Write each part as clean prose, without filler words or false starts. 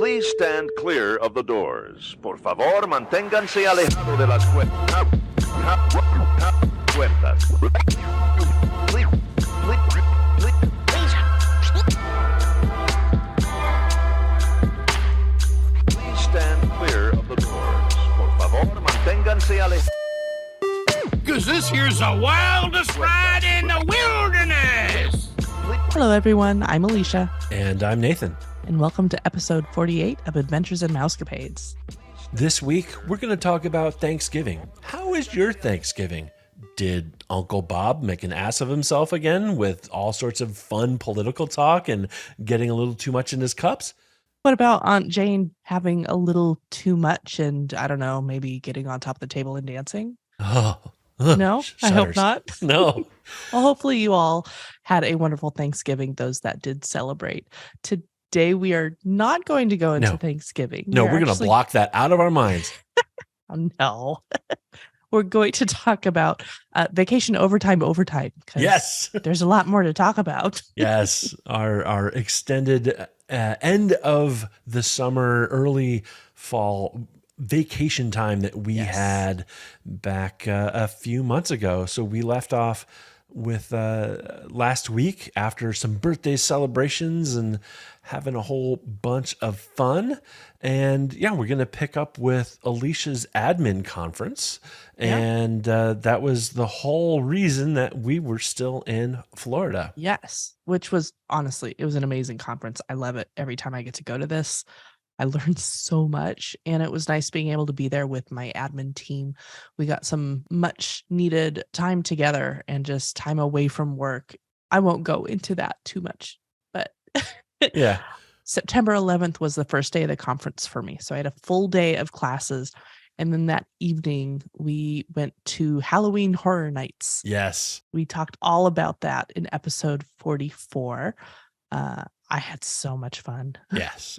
Please stand clear of the doors. Por favor, manténganse alejado de las puertas. Please stand clear of the doors. Por favor, manténganse alejados. Because this here's the wildest ride in the wilderness. Hello, everyone. I'm Alicia. And I'm Nathan. And welcome to episode 48 of Adventures in Mousecapades. This week, we're going to talk about Thanksgiving. How was your Thanksgiving? Did Uncle Bob make an ass of himself again with all sorts of fun political talk and getting a little too much in his cups? What about Aunt Jane having a little too much and, I don't know, maybe getting on top of the table and dancing? Oh, No, shudders. I hope not. No. Well, hopefully you all had a wonderful Thanksgiving, those that did celebrate. Today, we are not going to go into Thanksgiving. No, we're going to block that out of our minds. Oh, no. We're going to talk about vacation overtime. 'Cause Yes. there's a lot more to talk about. Yes. Our extended end of the summer, early fall vacation time that we had back a few months ago. So we left off with last week after some birthday celebrations and having a whole bunch of fun. And yeah, we're going to pick up with Alicia's admin conference. And that was the whole reason that we were still in Florida. Yes, which was honestly, it was an amazing conference. I love it every time I get to go to this. I learned so much, and it was nice being able to be there with my admin team. We got some much needed time together and just time away from work. I won't go into that too much, but Yeah. September 11th was the first day of the conference for me. So I had a full day of classes. And then that evening, we went to Halloween Horror Nights. Yes. We talked all about that in episode 44. I had so much fun. Yes.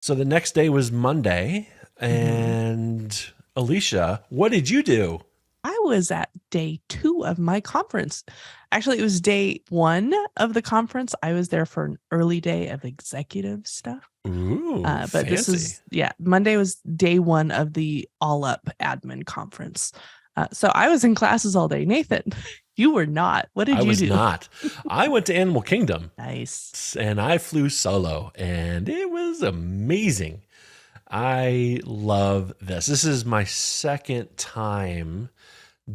So the next day was Monday. And Alicia, what did you do? I was at day 2 of my conference. Actually, it was day 1 of the conference. I was there for an early day of executive stuff. Ooh, but fancy. this is, Monday was day 1 of the All Up admin conference. So I was in classes all day. Nathan, you were not. What did you do? I was not. I went to Animal Kingdom. Nice. And I flew solo, and it was amazing. I love this. This is my second time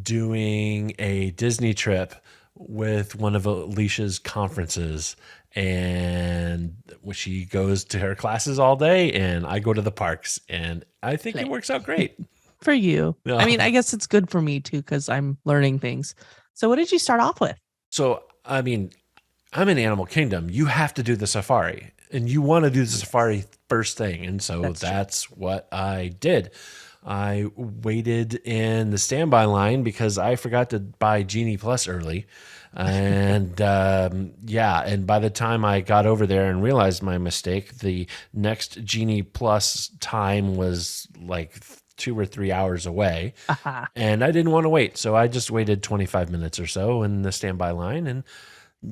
doing a Disney trip with one of Alicia's conferences, and she goes to her classes all day and I go to the parks, and I think it works out great. For you. Yeah. I mean, I guess it's good for me too, because I'm learning things. So what did you start off with? So, I mean, I'm in Animal Kingdom. You have to do the safari, and you want to do the safari first thing. And so that's what I did. I waited in the standby line because I forgot to buy Genie Plus early. And and by the time I got over there and realized my mistake, the next Genie Plus time was like 2 or 3 hours away. And I didn't want to wait. So I just waited 25 minutes or so in the standby line and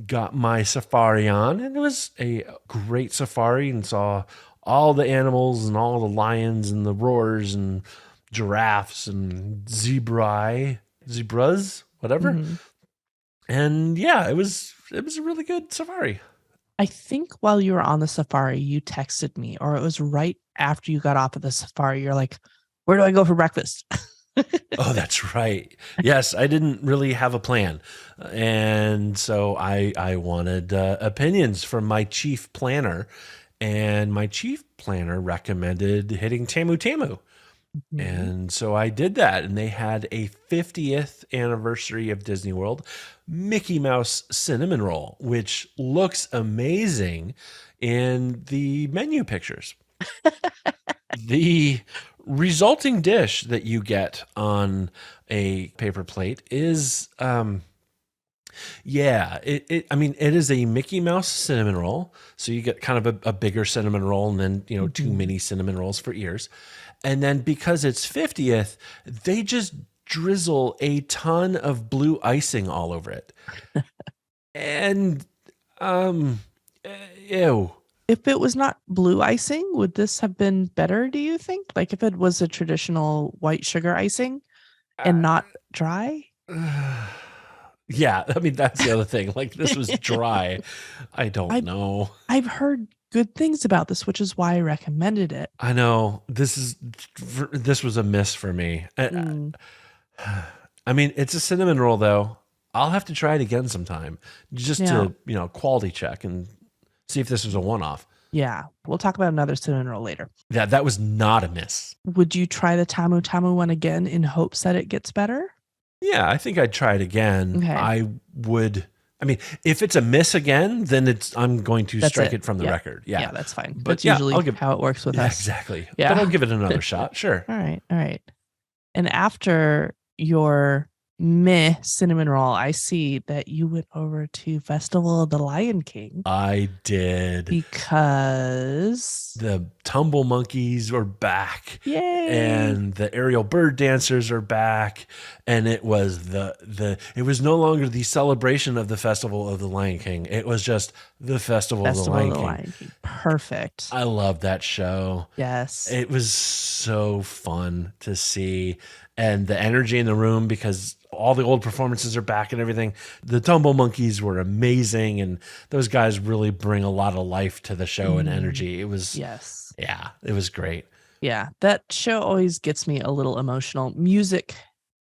got my safari on. And it was a great safari, and saw all the animals and all the lions and the roars and giraffes and zebras, whatever. And yeah, it was a really good safari. I think while you were on the safari, you texted me, or it was right after you got off of the safari. You're like, where do I go for breakfast? Oh, that's right. Yes, I didn't really have a plan. And so I wanted opinions from my chief planner. And my chief planner recommended hitting Tamu Tamu. And so I did that. And they had a 50th anniversary of Disney World Mickey Mouse cinnamon roll, which looks amazing in the menu pictures. The resulting dish that you get on a paper plate is it is a Mickey Mouse cinnamon roll. So you get kind of a bigger cinnamon roll, and then 2 mini cinnamon rolls for ears. And then because it's 50th, they just drizzle a ton of blue icing all over it. And ew. If it was not blue icing, would this have been better, do you think? Like if it was a traditional white sugar icing and not dry? Yeah, I mean that's the other thing. Like this was dry. I don't know. I've heard good things about this, which is why I recommended it. I know this was a miss for me. I mean, it's a cinnamon roll though. I'll have to try it again sometime just to, quality check and see if this was a one-off. Yeah, we'll talk about another cinnamon roll later. Yeah, that was not a miss. Would you try the Tamu Tamu one again in hopes that it gets better? Yeah, I think I'd try it again. Okay. I mean, if it's a miss again, then I'm going to strike it from the record. Yeah. Yeah, that's fine. But that's usually how it works with us. Exactly. Yeah. But I'll give it another shot. Sure. All right. And after your meh cinnamon roll, I see that you went over to Festival of the Lion King. I did. Because the tumble monkeys are back. Yay! And the aerial bird dancers are back. And it was it was no longer the celebration of the Festival of the Lion King. It was just the Festival of the Lion King. Perfect. I love that show. Yes. It was so fun to see. And the energy in the room, because all the old performances are back and everything. The Tumble Monkeys were amazing, and those guys really bring a lot of life to the show and energy. It was, it was great. Yeah, that show always gets me a little emotional. Music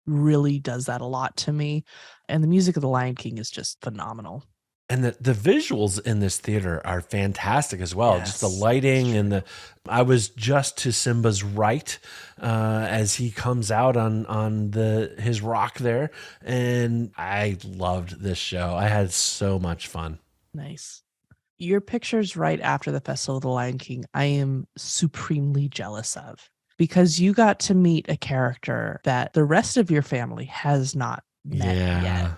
really does that a lot to me, and the music of The Lion King is just phenomenal. And the visuals in this theater are fantastic as well. Yes, just the lighting and I was just to Simba's right as he comes out on his rock there, and I loved this show. I had so much fun. Nice. Your pictures right after the Festival of the Lion King, I am supremely jealous of, because you got to meet a character that the rest of your family has not met yet.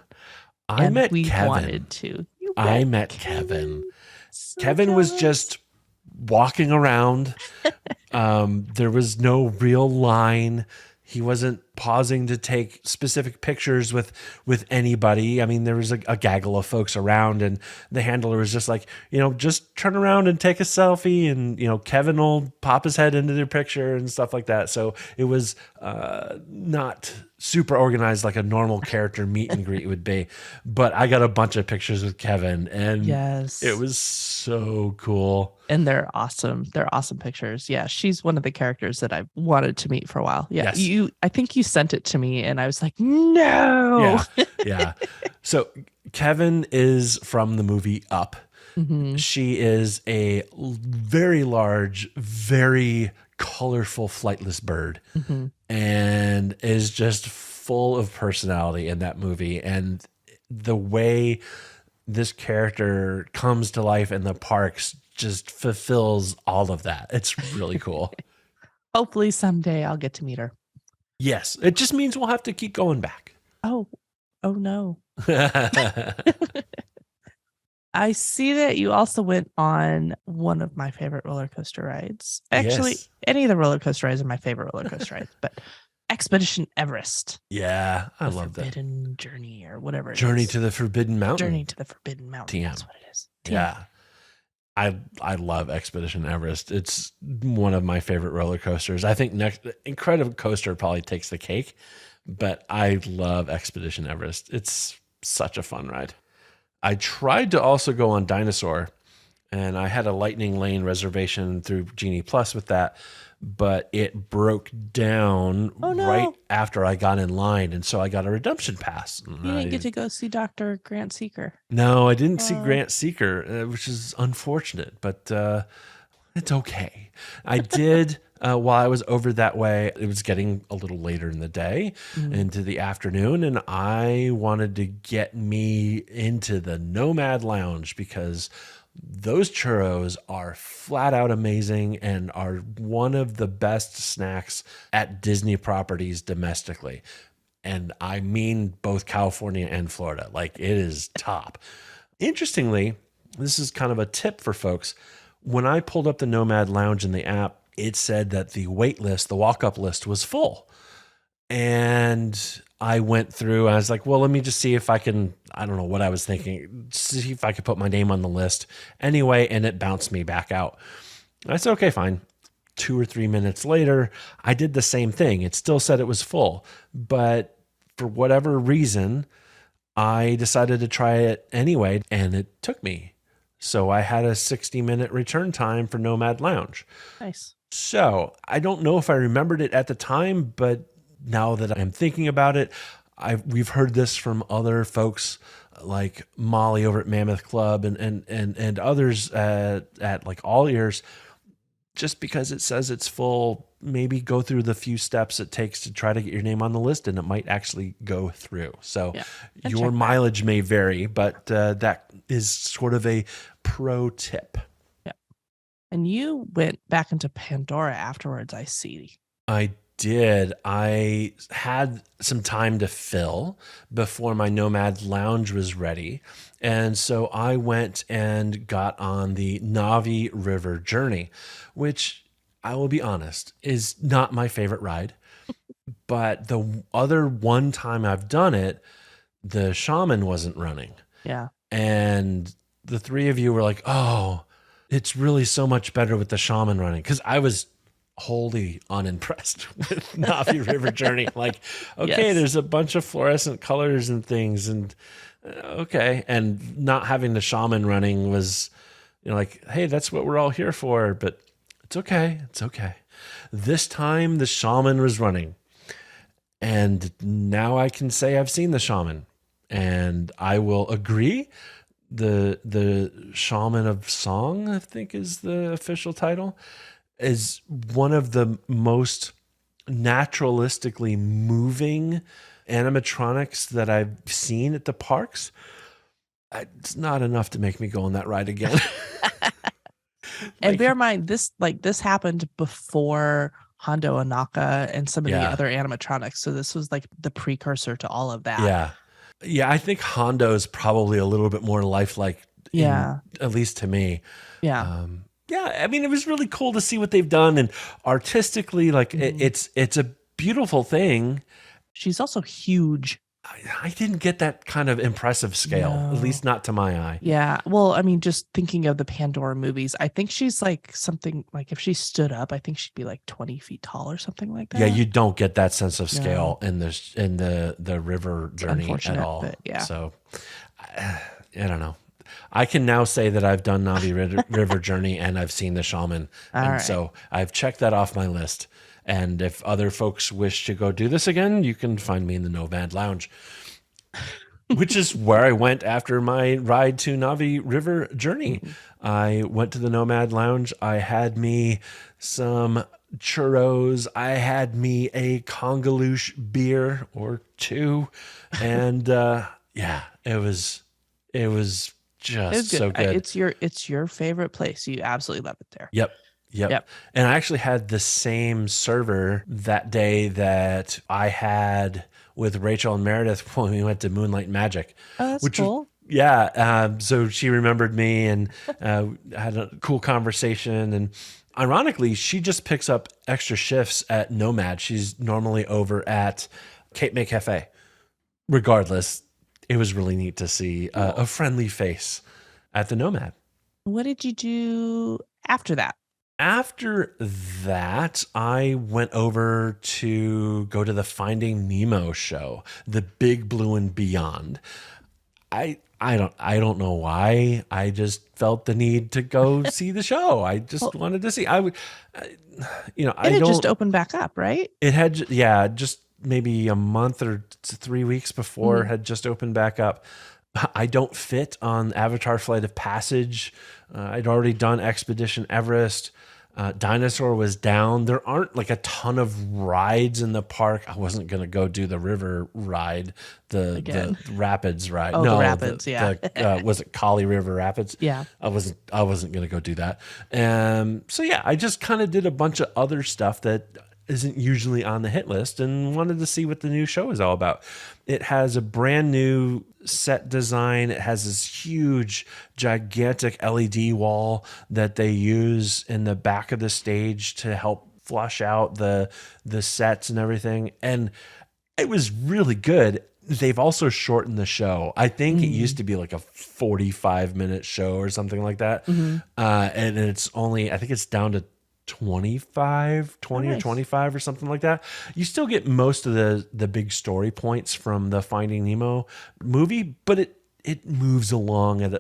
I met Kevin. Wanted to. I met Kevin. So Kevin was just walking around. There was no real line. He wasn't pausing to take specific pictures with anybody. I mean, there was a gaggle of folks around, and the handler was just like, just turn around and take a selfie, and Kevin will pop his head into their picture and stuff like that. So it was not super organized like a normal character meet and greet would be, but I got a bunch of pictures with Kevin, and it was so cool. And they're awesome. They're awesome pictures. Yeah, she's one of the characters that I've wanted to meet for a while. Yeah, I think you sent it to me, and I was like, no. Yeah. So Kevin is from the movie Up. Mm-hmm. She is a very large, very colorful flightless bird, and is just full of personality in that movie. And the way this character comes to life in the parks just fulfills all of that. It's really cool. Hopefully someday I'll get to meet her. Yes. It just means we'll have to keep going back. Oh no. I see that you also went on one of my favorite roller coaster rides. Actually, any of the roller coaster rides are my favorite roller coaster rides, but Expedition Everest. Yeah, I love that. Forbidden Journey or whatever it is. Journey to the Forbidden Mountain. Journey to the Forbidden Mountain. TM. That's what it is. TM. Yeah. I love Expedition Everest. It's one of my favorite roller coasters. I think Incredible Coaster probably takes the cake, but I love Expedition Everest. It's such a fun ride. I tried to also go on Dinosaur, and I had a Lightning Lane reservation through Genie Plus with that, but it broke down right after I got in line, and so I got a redemption pass. You didn't get to go see Dr. Grant Seeker. No, I didn't see Grant Seeker, which is unfortunate, but it's okay. I did while I was over that way. It was getting a little later in the day, into the afternoon, and I wanted to get me into the Nomad Lounge because those churros are flat out amazing and are one of the best snacks at Disney properties domestically. And I mean both California and Florida. Like, it is top. Interestingly, this is kind of a tip for folks. When I pulled up the Nomad Lounge in the app, it said that the wait list, the walk-up list, was full. And I went through, I was like, well, let me just see if I can, I don't know what I was thinking, see if I could put my name on the list anyway. And it bounced me back out. I said, okay, fine. 2 or 3 minutes later, I did the same thing. It still said it was full, but for whatever reason, I decided to try it anyway, and it took me. So I had a 60-minute return time for Nomad Lounge. Nice. So I don't know if I remembered it at the time, but now that I'm thinking about it, we've heard this from other folks like Molly over at Mammoth Club and others at like All Ears. Just because it says it's full, maybe go through the few steps it takes to try to get your name on the list, and it might actually go through. So your mileage may vary, but that is sort of a pro tip. Yeah. And you went back into Pandora afterwards, I see. I did. I had some time to fill before my Nomad Lounge was ready. And so I went and got on the Navi River Journey, which I will be honest is not my favorite ride. But the other one time I've done it, the shaman wasn't running. Yeah. And the three of you were like, oh, it's really so much better with the shaman running. Because I was wholly unimpressed with Navi River Journey. Like, okay, there's a bunch of fluorescent colors and things, and okay, and not having the shaman running was, like, hey, that's what we're all here for. But it's okay. This time the shaman was running, and now I can say I've seen the shaman, and I will agree. The Shaman of Song, I think, is the official title, is one of the most naturalistically moving animatronics that I've seen at the parks. It's not enough to make me go on that ride again. And bear in mind, this happened before Hondo Anaka and some of the other animatronics. So this was like the precursor to all of that. Yeah, I think Hondo is probably a little bit more lifelike. At least to me. Yeah. I mean, it was really cool to see what they've done, and artistically, like it's a beautiful thing. She's also huge. I didn't get that kind of impressive scale, at least not to my eye. Yeah. Well, I mean, just thinking of the Pandora movies, I think she's like something like if she stood up, I think she'd be like 20 feet tall or something like that. Yeah, you don't get that sense of scale in the river journey at all. So I don't know. I can now say that I've done Navi River Journey and I've seen the shaman. So I've checked that off my list. And if other folks wish to go do this again, you can find me in the Nomad Lounge, which is where I went after my ride to Navi River Journey. I went to the Nomad Lounge. I had me some churros. I had me a Congoloosh beer or two. And it was just so good. It's your favorite place. You absolutely love it there. Yep. And I actually had the same server that day that I had with Rachel and Meredith when we went to Moonlight Magic. Oh, that's cool. So she remembered me and had a cool conversation. And ironically, she just picks up extra shifts at Nomad. She's normally over at Cape May Cafe. Regardless, it was really neat to see a friendly face at the Nomad. What did you do after that? After that, I went over to go to the Finding Nemo show, the Big Blue and Beyond. I don't know why. I just felt the need to go see the show. I just wanted to see. It just opened back up, right? It had, just maybe a month or 3 weeks before had just opened back up. I don't fit on Avatar Flight of Passage. I'd already done Expedition Everest. Dinosaur was down. There aren't like a ton of rides in the park. I wasn't going to go do the river ride, the rapids ride. Oh, no, the rapids, was it Kali River Rapids? Yeah. I wasn't going to go do that. I just kind of did a bunch of other stuff that isn't usually on the hit list and wanted to see what the new show is all about. It has a brand new set design. It has this huge, gigantic LED wall that they use in the back of the stage to help flush out the sets and everything. And it was really good. They've also shortened the show. I think it used to be like a 45-minute show or something like that. And it's only, I think it's down to 20 or 25 or something like that. You still get most of the big story points from the Finding Nemo movie, but it moves along at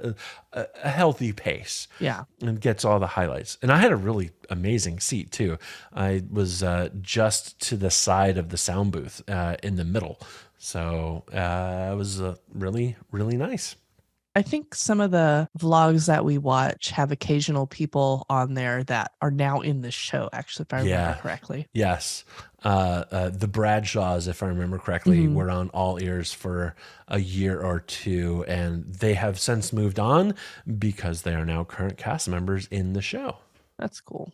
a healthy pace. Yeah. And gets all the highlights. And I had a really amazing seat too. I was just to the side of the sound booth in the middle. So it was really, really nice. I think some of the vlogs that we watch have occasional people on there that are now in the show, actually, if I remember correctly. Yes. The Bradshaws, if I remember correctly, were on All Ears for a year or two, and they have since moved on because they are now current cast members in the show. That's cool.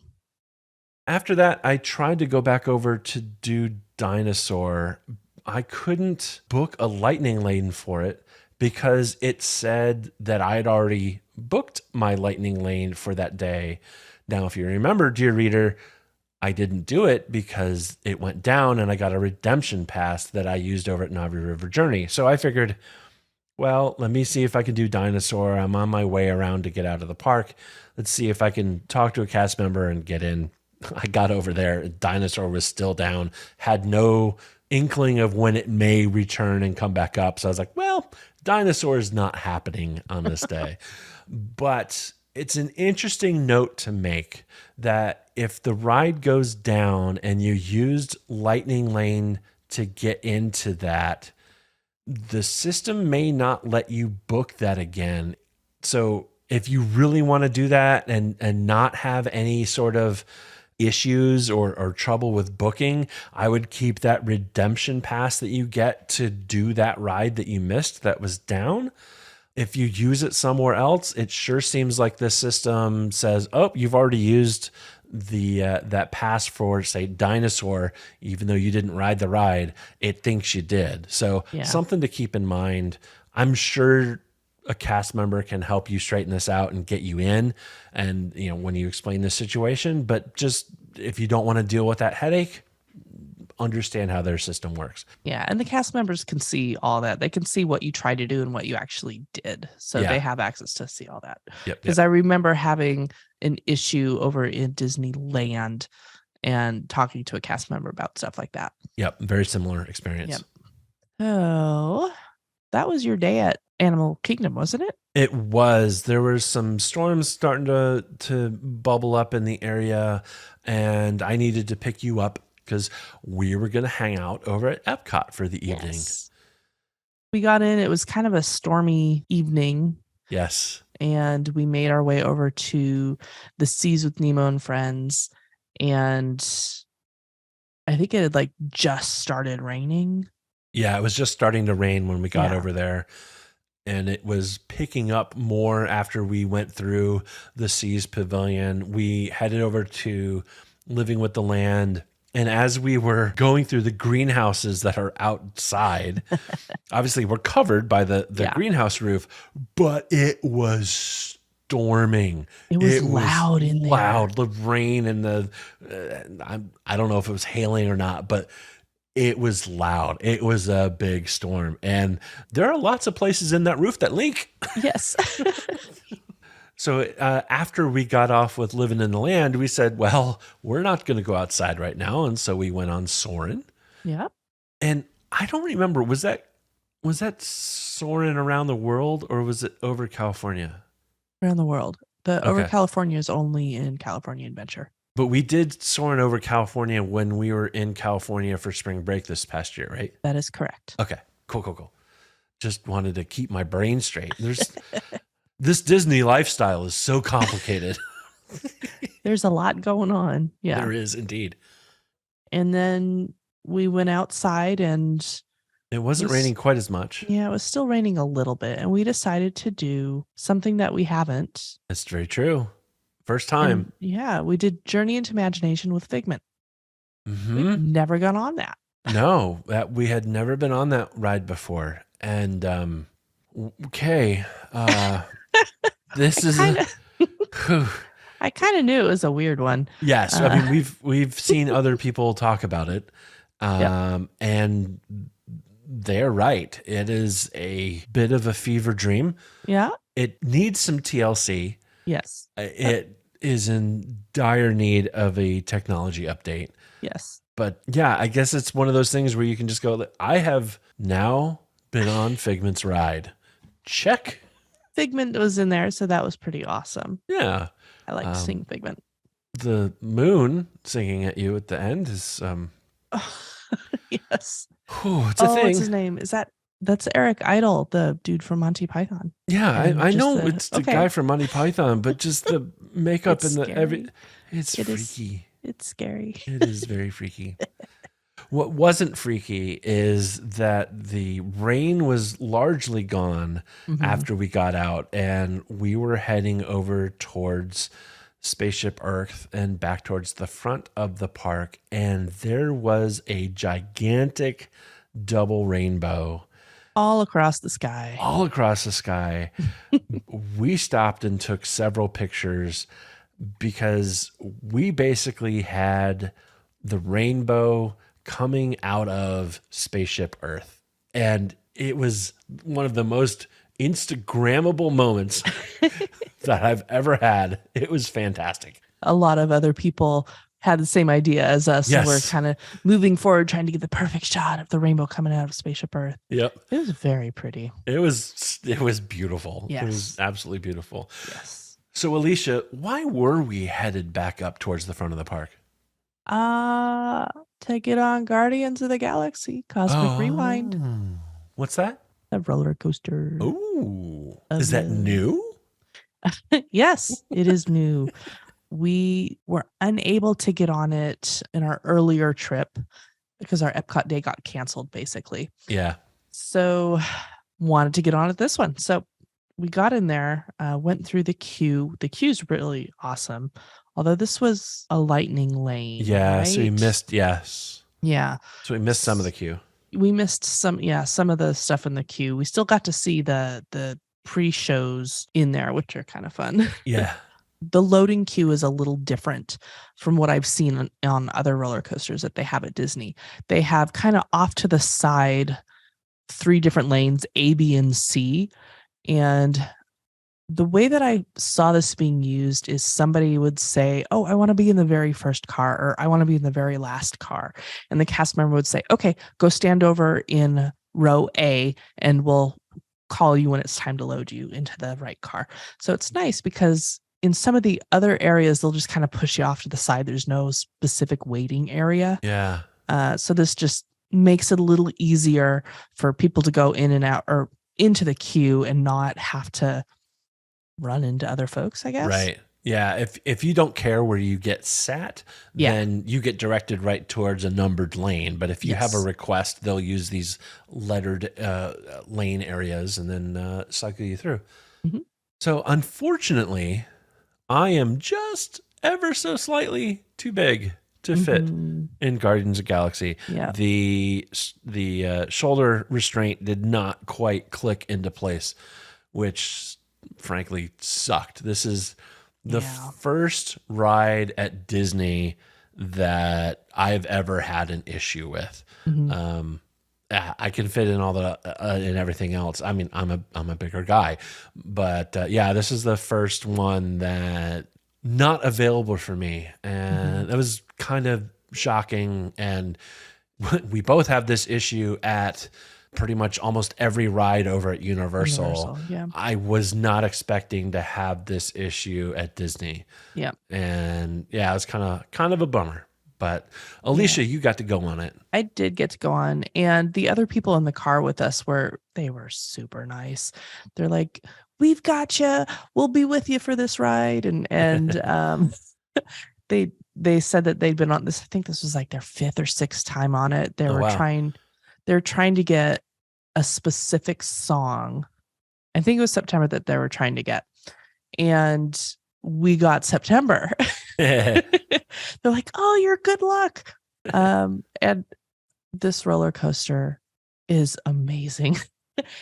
After that, I tried to go back over to do Dinosaur. I couldn't book a lightning lane for it because it said that I had already booked my lightning lane for that day. Now, if you remember, dear reader, I didn't do it because it went down and I got a redemption pass that I used over at Navi River Journey. So I figured, well, let me see if I can do Dinosaur. I'm on my way around to get out of the park. Let's see if I can talk to a cast member and get in. I got over there. Dinosaur was still down, had no inkling of when it may return and come back up. So I was like, well, Dinosaur is not happening on this day. But it's an interesting note to make that if the ride goes down and you used Lightning Lane to get into that, the system may not let you book that again. So if you really want to do that and not have any sort of issues or trouble with booking, I would keep that redemption pass that you get to do that ride that you missed that was down. If you use it somewhere else, it sure seems like the system says, oh, you've already used the that pass for, say, Dinosaur, even though you didn't ride the ride, it thinks you did. So something to keep in mind. I'm sure a cast member can help you straighten this out and get you in, and when you explain the situation. But just if you don't want to deal with that headache, understand how their system works. Yeah, and the cast members can see all that. They can see what you tried to do and what you actually did. So they have access to see all that. Because I remember having an issue over in Disneyland and talking to a cast member about stuff like that. Yep, very similar experience. Yep. Oh, that was your day at Animal Kingdom, wasn't it? It was. There were some storms starting to bubble up in the area, and I needed to pick you up because we were going to hang out over at Epcot for the evening. Yes. We got in. It was kind of a stormy evening. Yes. And we made our way over to the Seas with Nemo and Friends, and I think it had just started raining. Yeah, it was just starting to rain when we got over there. And it was picking up more after we went through the Seas Pavilion. We headed over to Living with the Land. And as we were going through the greenhouses that are outside, obviously we're covered by the greenhouse roof, but it was storming. It was loud in there. Loud. The rain and I don't know if it was hailing or not, but it was loud. It was a big storm. And there are lots of places in that roof that leak. Yes. So after we got off with Living in the Land, we said, well, we're not going to go outside right now. And so we went on Soarin'. Yeah. And I don't remember, was that Soarin' around the world or was it over California? Around the world. The over California is only in California Adventure. But we did Soarin' over California when we were in California for spring break this past year, right? That is correct. Okay, cool. Just wanted to keep my brain straight. This Disney lifestyle is so complicated. There's a lot going on. Yeah. There is indeed. And then we went outside and it wasn't raining quite as much. Yeah, it was still raining a little bit. And we decided to do something that we haven't. That's very true. First time. And we did Journey into Imagination with Figment. Mm-hmm. We've never gone on that. No, we had never been on that ride before. And okay, this is I kind of knew it was a weird one. Yes, I mean we've seen other people talk about it, and they're right. It is a bit of a fever dream. Yeah. It needs some TLC. Yes. It is in dire need of a technology update. Yes. But yeah, I guess it's one of those things where you can just go, I have now been on Figment's ride. Check. Figment was in there, so that was pretty awesome. Yeah. I like seeing Figment. The moon singing at you at the end is Yes. it's a thing. What's his name? That's Eric Idle, the dude from Monty Python. Yeah, I know the- it's the okay. guy from Monty Python, but just the makeup It's and the scary. it's It is- freaky. It's scary. It is very freaky. What wasn't freaky is that the rain was largely gone Mhm. after we got out, and we were heading over towards Spaceship Earth and back towards the front of the park, and there was a gigantic double rainbow All across the sky. all across the sky. We stopped and took several pictures because we basically had the rainbow coming out of Spaceship Earth. And it was one of the most Instagrammable moments that I've ever had. It was fantastic. A lot of other people had the same idea as us. Yes. And we're kind of moving forward, trying to get the perfect shot of the rainbow coming out of Spaceship Earth. Yep. It was very pretty. It was beautiful. Yes. It was absolutely beautiful. Yes. So Alicia, why were we headed back up towards the front of the park? To get on Guardians of the Galaxy, Cosmic Rewind, What's that? the roller coaster. Oh, Of is that the- new? Yes, it is new. We were unable to get on it in our earlier trip because our Epcot day got canceled, basically. Yeah. So wanted to get on it this one. So we got in there, went through the queue. The queue's really awesome. Although this was a lightning lane. Yeah. So we right? missed, yes. Yeah. So we missed some of the queue. We missed some of the stuff in the queue. We still got to see the pre-shows in there, which are kind of fun. Yeah. The loading queue is a little different from what I've seen on other roller coasters that they have at Disney. They have kind of off to the side 3 different lanes, A, B, and C. And the way that I saw this being used is somebody would say, "Oh, I want to be in the very first car," or "I want to be in the very last car." And the cast member would say, "Okay, go stand over in row A and we'll call you when it's time to load you into the right car." So it's nice because in some of the other areas, they'll just kind of push you off to the side. There's no specific waiting area. Yeah. So this just makes it a little easier for people to go in and out or into the queue and not have to run into other folks, I guess. Right. Yeah. If you don't care where you get sat, Yeah. then you get directed right towards a numbered lane. But if you have a Yes. request, they'll use these lettered lane areas and then cycle you through. Mhm. So unfortunately, I am just ever so slightly too big to fit Mhm. in Guardians of the Galaxy. Yeah. The shoulder restraint did not quite click into place, which frankly sucked. This is the Yeah. first ride at Disney that I've ever had an issue with. Mhm. I can fit in all the and everything else. I mean, I'm a bigger guy, but yeah, this is the first one that not available for me, and that was kind of shocking. And we both have this issue at pretty much almost every ride over at Universal. Yeah. I was not expecting to have this issue at Disney, Yeah. and yeah, it was kind of a bummer. But Alicia, you got to go on it. I did get to go on, and the other people in the car with us were super nice. They're like, "We've got you. We'll be with you for this ride." And they said that they'd been on this. I think this was like their 5th or 6th time on it. They Oh, were wow. they're trying to get a specific song. I think it was September that they were trying to get. And we got September. They're like, "Oh, you're good luck." And this roller coaster is amazing.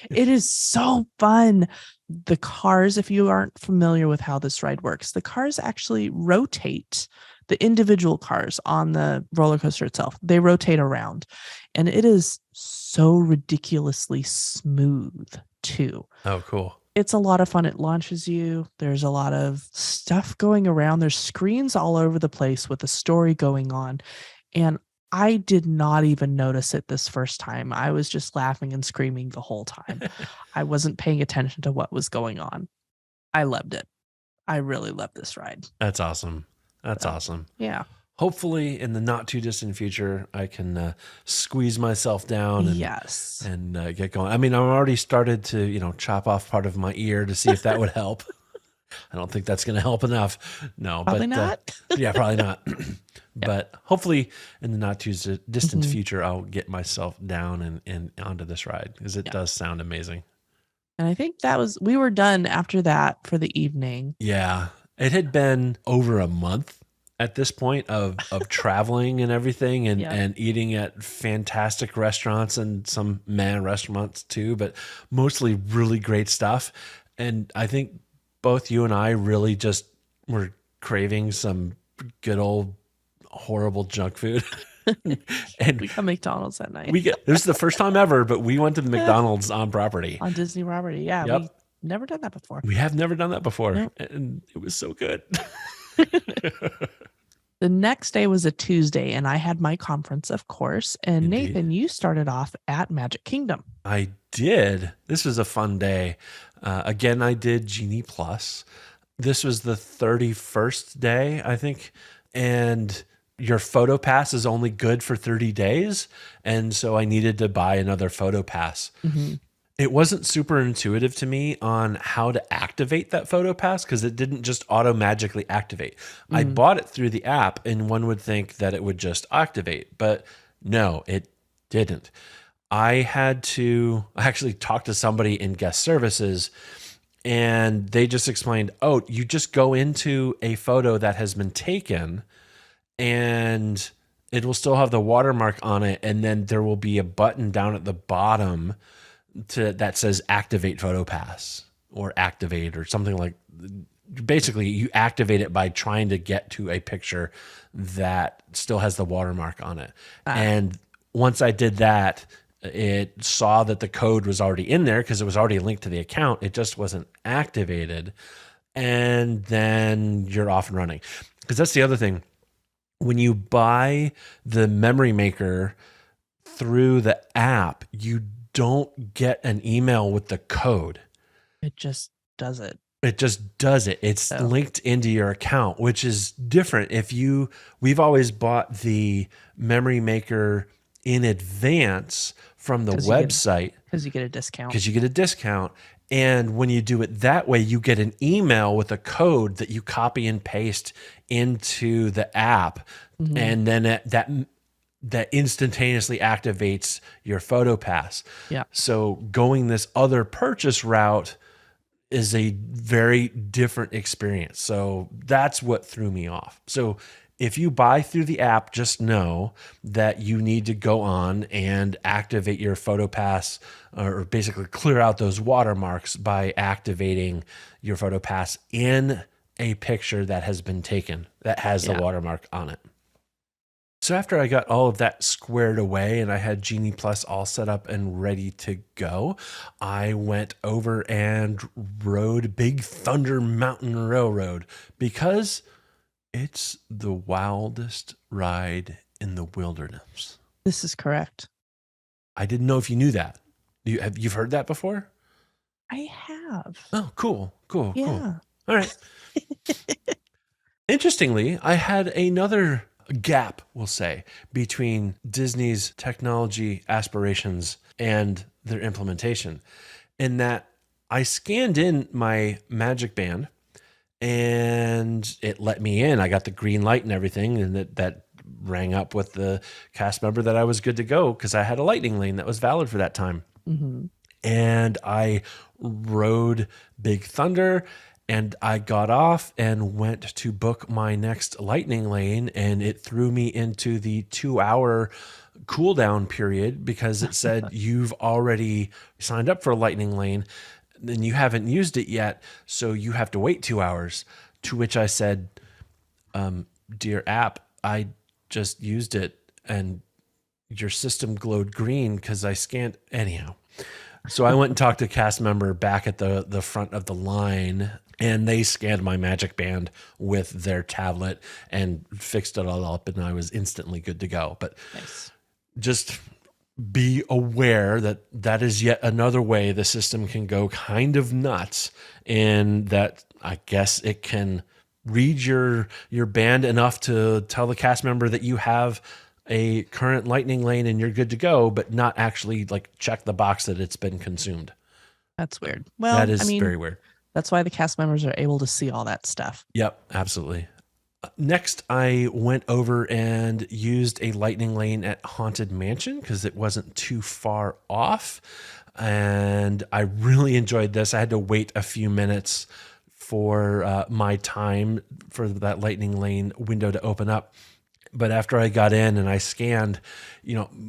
It is so fun. The cars, if you aren't familiar with how this ride works, the cars actually rotate. The individual cars on the roller coaster itself, they rotate around. And it is so ridiculously smooth, too. Oh, cool. It's a lot of fun. It launches you. There's a lot of stuff going around. There's screens all over the place with a story going on. And I did not even notice it this first time. I was just laughing and screaming the whole time. I wasn't paying attention to what was going on. I loved it. I really loved this ride. That's awesome. That's awesome. Yeah. Hopefully, in the not too distant future, I can squeeze myself down and Yes. and get going. I mean, I've already started to chop off part of my ear to see if that would help. I don't think that's going to help enough. No, Probably but not. yeah, probably not. But hopefully, in the not too distant future, I'll get myself down and onto this ride because it does sound amazing. And I think we were done after that for the evening. Yeah, it had been over a month at this point of traveling and everything and eating at fantastic restaurants and some restaurants too, but mostly really great stuff. And I think both you and I really just were craving some good old horrible junk food. And we got McDonald's that night. this is the first time ever, but we went to the McDonald's on property. On Disney property. Yeah. Yep. We've never done that before. We have never done that before. Nope. And it was so good. The next day was a Tuesday, and I had my conference, of course. And Indeed. Nathan, you started off at Magic Kingdom. I did. This was a fun day. Again, I did Genie Plus. This was the 31st day, I think. And your photo pass is only good for 30 days. And so I needed to buy another photo pass. Mm-hmm. It wasn't super intuitive to me on how to activate that photo pass because it didn't just automatically activate. I bought it through the app and one would think that it would just activate, but no, it didn't. I had to actually talk to somebody in guest services and they just explained, oh, you just go into a photo that has been taken and it will still have the watermark on it. And then there will be a button down at the bottom that says activate photo pass or activate or something like. Basically you activate it by trying to get to a picture that still has the watermark on it. And once I did that, it saw that the code was already in there because it was already linked to the account. It just wasn't activated. And then you're off and running. Because that's the other thing. When you buy the memory maker through the app, you don't get an email with the code. It just does it. It just does it. It's linked into your account, which is different. We've always bought the memory maker in advance from the website. Because you get a discount. And when you do it that way, you get an email with a code that you copy and paste into the app. Mm-hmm. And then that instantaneously activates your photo pass. Yeah. So going this other purchase route is a very different experience. So that's what threw me off. So if you buy through the app, just know that you need to go on and activate your photo pass or basically clear out those watermarks by activating your photo pass in a picture that has been taken that has the watermark on it. So after I got all of that squared away and I had Genie Plus all set up and ready to go, I went over and rode Big Thunder Mountain Railroad because it's the wildest ride in the wilderness. This is correct. I didn't know if you knew that. You've heard that before? I have. Oh, cool. Yeah. Cool. All right. Interestingly, I had another gap, we'll say, between Disney's technology aspirations and their implementation, in that I scanned in my Magic Band and it let me in. I got the green light and everything, and that rang up with the cast member that I was good to go because I had a lightning lane that was valid for that time. Mm-hmm. And I rode Big Thunder and I got off and went to book my next lightning lane, and it threw me into the 2-hour cooldown period because it said you've already signed up for a lightning lane, then you haven't used it yet, so you have to wait 2 hours. To which I said, dear app, I just used it and your system glowed green because I scanned anyhow. So I went and talked to a cast member back at the front of the line, and they scanned my magic band with their tablet and fixed it all up, and I was instantly good to go. But Nice. just be aware that that is yet another way the system can go kind of nuts, in that I guess it can read your band enough to tell the cast member that you have a current lightning lane and you're good to go, but not actually like check the box that it's been consumed. That's weird. Well, That is I mean, very weird. that's why the cast members are able to see all that stuff. Yep, absolutely. Next, I went over and used a lightning lane at Haunted Mansion because it wasn't too far off. And I really enjoyed this. I had to wait a few minutes for my time for that lightning lane window to open up. But after I got in and I scanned,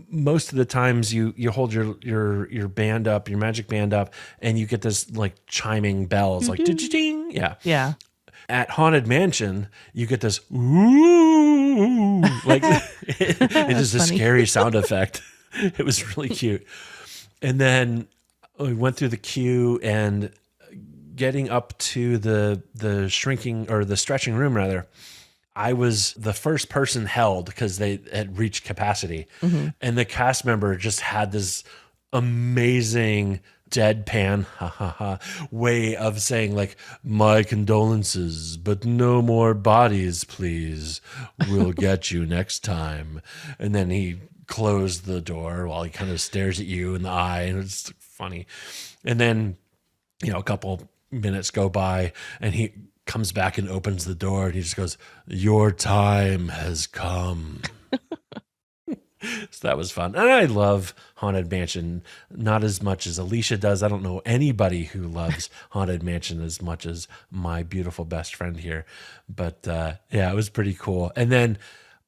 most of the times you hold your band up, your magic band up, and you get this like chiming bells, like ding. Yeah. Yeah. At Haunted Mansion, you get this ooh, like it is a scary sound effect. It was really cute. And then we went through the queue, and getting up to the shrinking or the stretching room rather, I was the first person held because they had reached capacity. Mm-hmm. And the cast member just had this amazing deadpan way of saying like, my condolences, but no more bodies, please. We'll get you next time. And then he closed the door while he kind of stares at you in the eye, and it's funny. And then, a couple minutes go by and he comes back and opens the door, and he just goes, your time has come. So that was fun. And I love Haunted Mansion, not as much as Alicia does. I don't know anybody who loves Haunted Mansion as much as my beautiful best friend here. But yeah, it was pretty cool. And then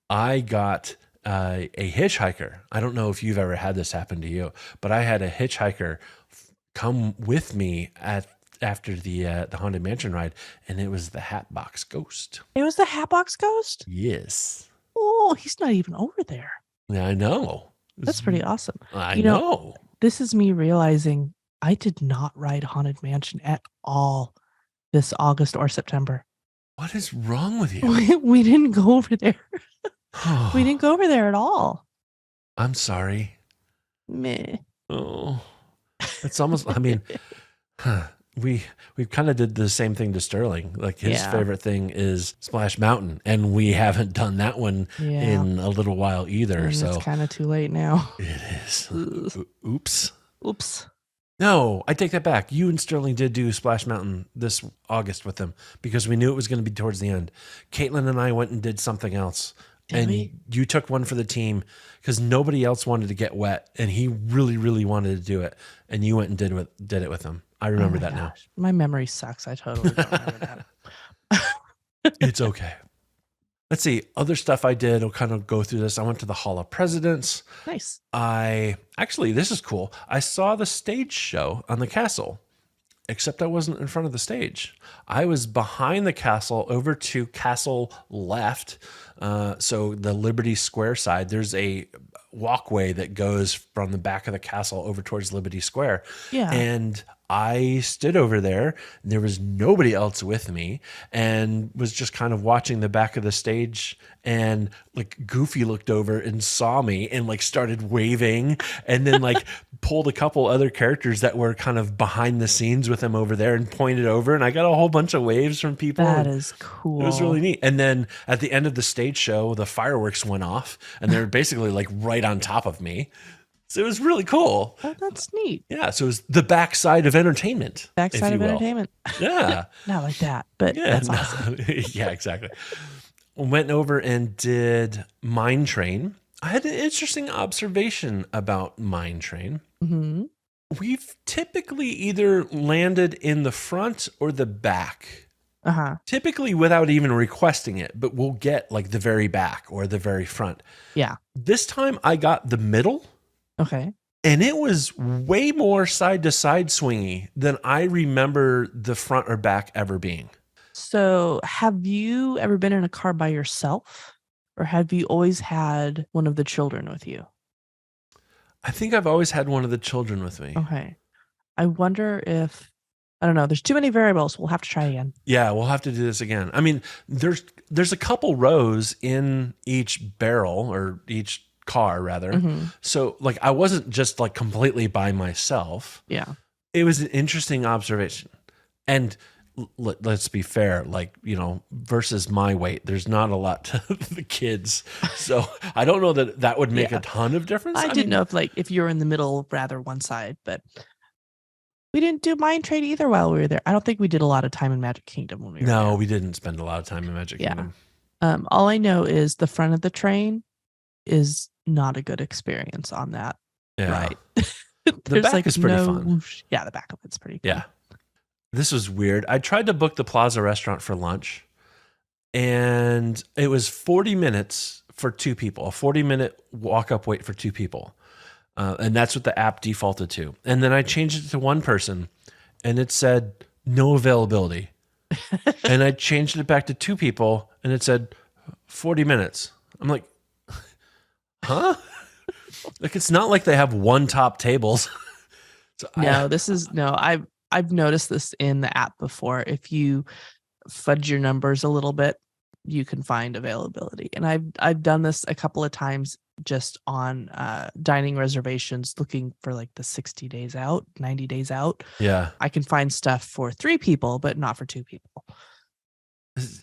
I got a hitchhiker. I don't know if you've ever had this happen to you, but I had a hitchhiker come with me after the Haunted Mansion ride, and it was the Hatbox Ghost. It was the Hatbox Ghost? Yes. Oh, he's not even over there. Yeah, I know. That's pretty awesome. I know. This is me realizing I did not ride Haunted Mansion at all this August or September. What is wrong with you? We didn't go over there. We didn't go over there at all. I'm sorry. Meh. Oh, it's almost, I mean, we kind of did the same thing to Sterling. Like his favorite thing is Splash Mountain, and we haven't done that one in a little while either. And so it's kind of too late now. it is. Oops. No, I take that back. You and Sterling did do Splash Mountain this August with them because we knew it was going to be towards the end. Caitlin and I went and did something else. You took one for the team because nobody else wanted to get wet, and he really, really wanted to do it. And you went and did it with him. I remember that now. My memory sucks. I totally don't remember that. It's okay. Let's see. Other stuff I did. I'll kind of go through this. I went to the Hall of Presidents. Nice. This is cool. I saw the stage show on the castle, except I wasn't in front of the stage. I was behind the castle over to castle left. So the Liberty Square side, there's a walkway that goes from the back of the castle over towards Liberty Square. Yeah. And I stood over there, and there was nobody else with me, and was just kind of watching the back of the stage, and like Goofy looked over and saw me and like started waving, and then like pulled a couple other characters that were kind of behind the scenes with him over there and pointed over, and I got a whole bunch of waves from people. That is cool. It was really neat. And then at the end of the stage show, the fireworks went off, and they're basically like right on top of me. So it was really cool. Oh, that's neat. Yeah, so it was the backside of entertainment. Backside of entertainment. Yeah. Not like that, but that's awesome. Yeah, exactly. Went over and did Mine Train. I had an interesting observation about Mine Train. Mm-hmm. We've typically either landed in the front or the back Uh-huh. typically without even requesting it, but we'll get like the very back or the very front. Yeah. This time I got the middle, Okay. and it was way more side to side swingy than I remember the front or back ever being. So have you ever been in a car by yourself, or have you always had one of the children with you? I think I've always had one of the children with me. Okay. I wonder if, I don't know, there's too many variables. We'll have to try again. Yeah, we'll have to do this again. I mean, there's a couple rows in each barrel or each car rather. Mm-hmm. So like I wasn't just like completely by myself. Yeah. It was an interesting observation. And let's be fair, like, you know, versus my weight, there's not a lot to the kids. So I don't know that would make a ton of difference. I didn't know if you were in the middle, rather one side, but we didn't do mind trade either while we were there. I don't think we did a lot of time in Magic Kingdom when we were there. No, we didn't spend a lot of time in Magic Kingdom. All I know is the front of the train is not a good experience on that. Yeah. Right. The back is pretty fun. Yeah, the back of it's pretty fun. Yeah. This was weird. I tried to book the Plaza restaurant for lunch, and it was 40 minutes for two people, a 40-minute walk-up wait for two people. And that's what the app defaulted to. And then I changed it to one person, and it said no availability. And I changed it back to two people, and it said 40 minutes. I'm like, huh? Like, it's not like they have one top tables. So I've noticed this in the app before. If you fudge your numbers a little bit, you can find availability. And I've done this a couple of times just on dining reservations, looking for like the 60 days out, 90 days out. Yeah. I can find stuff for 3 people, but not for 2 people.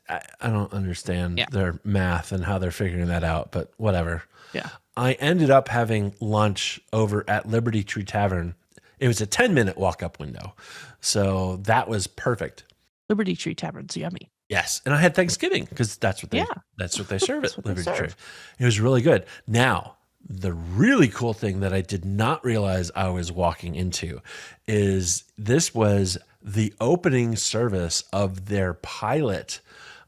I don't understand their math and how they're figuring that out, but whatever. Yeah. I ended up having lunch over at Liberty Tree Tavern. It was a 10-minute walk-up window. So that was perfect. Liberty Tree Tavern's yummy. Yes. And I had Thanksgiving because that's what they serve at Liberty Tree. It was really good. Now, the really cool thing that I did not realize I was walking into is this was the opening service of their pilot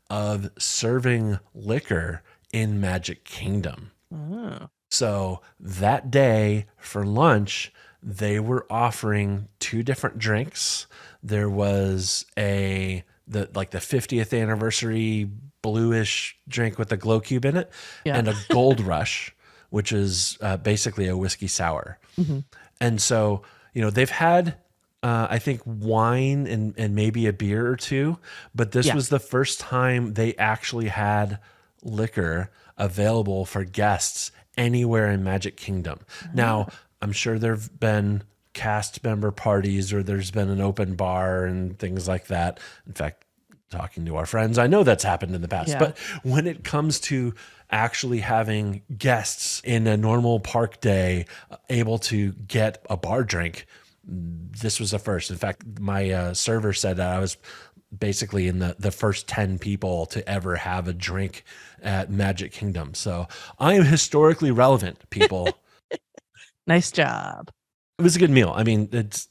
of serving liquor in Magic Kingdom. Oh. So that day for lunch, they were offering 2 different drinks. There was the 50th anniversary bluish drink with a glow cube in it, and a Gold Rush, which is basically a whiskey sour. Mm-hmm. And so, you know, they've had I think wine and maybe a beer or 2, but this was the first time they actually had liquor available for guests anywhere in Magic Kingdom. Now, I'm sure there've been cast member parties or there's been an open bar and things like that. In fact, talking to our friends, I know that's happened in the past. But when it comes to actually having guests in a normal park day able to get a bar drink, this was the first. In fact, my server said that I was basically in the first 10 people to ever have a drink at Magic Kingdom. So I am historically relevant, people. Nice job. It was a good meal. I mean, it's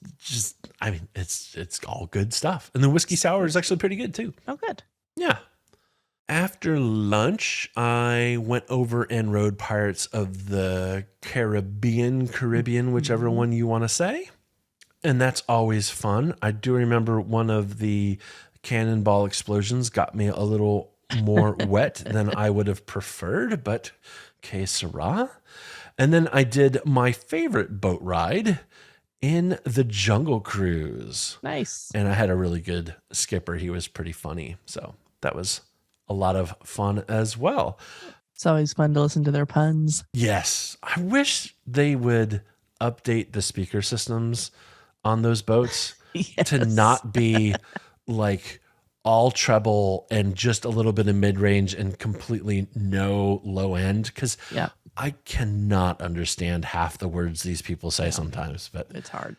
all good stuff. And the whiskey sour is actually pretty good too. Oh, good. Yeah. After lunch, I went over and rode Pirates of the Caribbean, whichever one you want to say. And that's always fun. I do remember one of the cannonball explosions got me a little more wet than I would have preferred, but que sera. And then I did my favorite boat ride in the Jungle Cruise. Nice. And I had a really good skipper. He was pretty funny. So that was a lot of fun as well. It's always fun to listen to their puns. Yes. I wish they would update the speaker systems on those boats to not be like all treble and just a little bit of mid-range and completely no low end, because I cannot understand half the words these people say sometimes, but it's hard.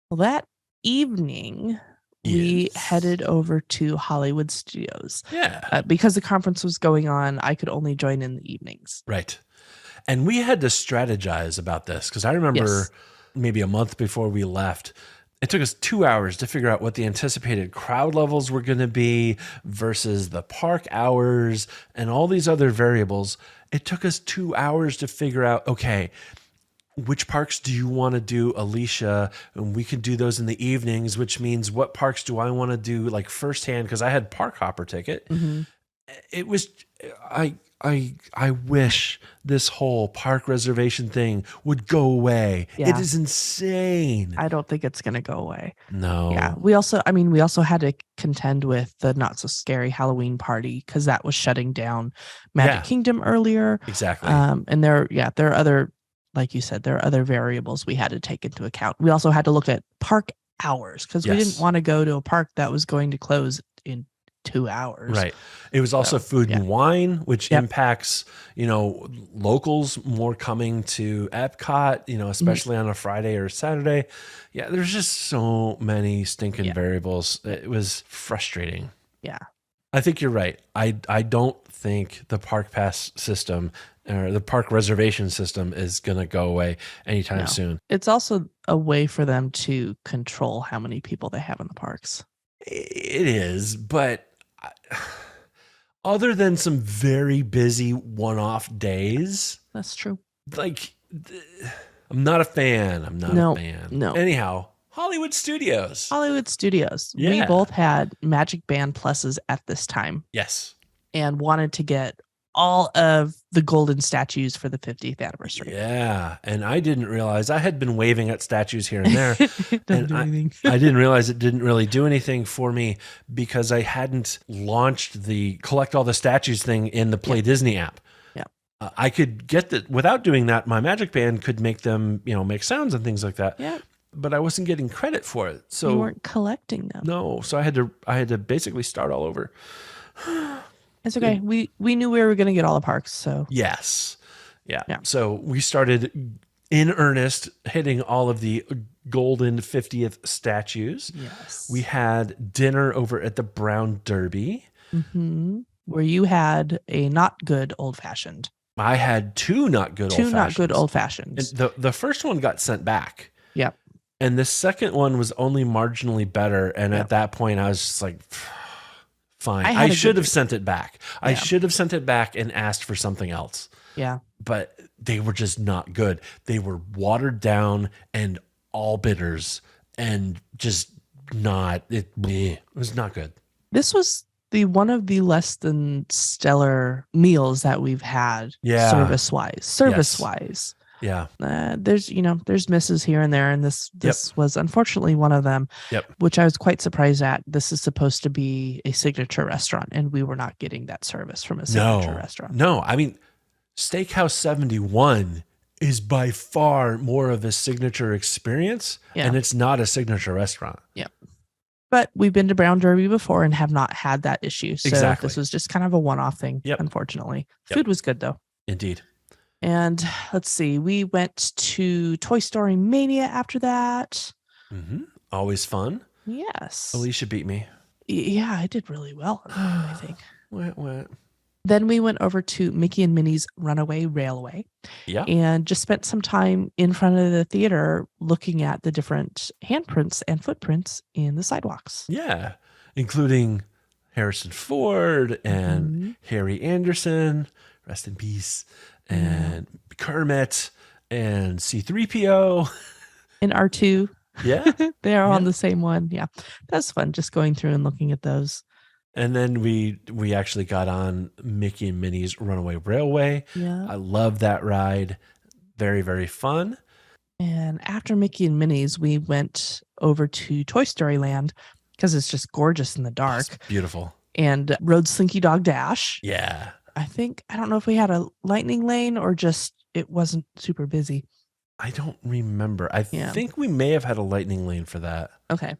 Well, that evening we headed over to Hollywood Studios. Yeah. Because the conference was going on, I could only join in the evenings. Right. And we had to strategize about this because I remember maybe a month before we left, It took us 2 hours to figure out what the anticipated crowd levels were going to be versus the park hours and all these other variables. It took us 2 hours to figure out, okay, which parks do you want to do, Alicia? And we can do those in the evenings, which means what parks do I want to do like firsthand? Because I had park hopper ticket. Mm-hmm. It was, I wish this whole park reservation thing would go away. Yeah. It is insane. I don't think it's going to go away. No. Yeah. We also had to contend with the not so scary Halloween party because that was shutting down Magic Kingdom earlier. Exactly. And there are other, like you said, there are other variables we had to take into account. We also had to look at park hours because we didn't want to go to a park that was going to close in 2 hours. Right. It was also food and wine, which impacts, locals more coming to Epcot, especially on a Friday or Saturday. Yeah, there's just so many stinking variables. It was frustrating. Yeah. I think you're right. I don't think the park pass system or the park reservation system is going to go away anytime soon. It's also a way for them to control how many people they have in the parks. It is, but other than some very busy one-off days, that's true. Like, I'm not a fan. I'm not a fan. No. Anyhow, Hollywood Studios. Yeah. We both had Magic Band Pluses at this time. Yes. And wanted to get all of the golden statues for the 50th anniversary. Yeah. And I didn't realize I had been waving at statues here and there. And I didn't realize it didn't really do anything for me because I hadn't launched the collect all the statues thing in the Play Disney app. Yeah. I could get that without doing that. My Magic Band could make them, make sounds and things like that. Yeah. But I wasn't getting credit for it. So you weren't collecting them. No. So I had to basically start all over. It's okay. We knew we were going to get all the parks. So yes. Yeah. So we started in earnest hitting all of the golden 50th statues. Yes. We had dinner over at the Brown Derby. Mm-hmm. Where you had a not good old fashioned. I had two not good old fashions. The first one got sent back. Yep. And the second one was only marginally better. And at that point, I was just like, fine. I should have sent it back. I should have sent it back and asked for something else. Yeah. But they were just not good. They were watered down and all bitters and just not, it was not good. This was one of the less than stellar meals that we've had service wise. Yeah. There's misses here and there, and this was unfortunately one of them. Yep. Which I was quite surprised at. This is supposed to be a signature restaurant, and we were not getting that service from a signature restaurant. No, I mean, Steakhouse 71 is by far more of a signature experience, and it's not a signature restaurant. Yep. But we've been to Brown Derby before and have not had that issue. So this was just kind of a one-off thing, unfortunately. Food was good, though. Indeed. And let's see, we went to Toy Story Mania after that. Mm-hmm. Always fun. Yes. Alicia beat me. Yeah, I did really well, I think. What? Then we went over to Mickey and Minnie's Runaway Railway. Yeah. And just spent some time in front of the theater looking at the different handprints and footprints in the sidewalks. Yeah. Including Harrison Ford and Harry Anderson, rest in peace, and Kermit and C-3PO. And R2. Yeah. They are on the same one. Yeah. That's fun, just going through and looking at those. And then we actually got on Mickey and Minnie's Runaway Railway. Yeah. I love that ride. Very, very fun. And after Mickey and Minnie's, we went over to Toy Story Land because it's just gorgeous in the dark. It's beautiful. And rode Slinky Dog Dash. Yeah. I don't know if we had a lightning lane or just it wasn't super busy. I don't remember. I think we may have had a lightning lane for that. Okay.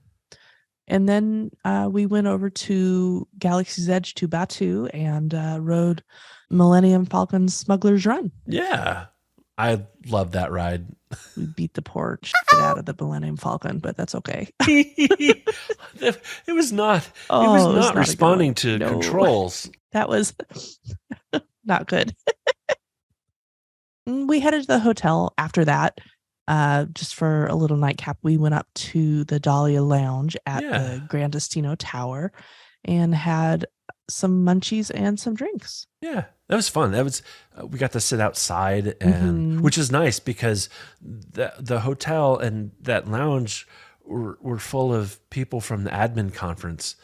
And then we went over to Galaxy's Edge to Batu and rode Millennium Falcon's Smuggler's Run. Yeah. I love that ride. We beat the poor shit out of the Millennium Falcon, but that's okay. It was not responding to controls. That was not good. We headed to the hotel after that. Just for a little nightcap, we went up to the Dahlia Lounge at Yeah. the Grandestino Tower and had some munchies and some drinks. Yeah, that was fun. That was we got to sit outside, and which is nice because the hotel and that lounge were full of people from the admin conference,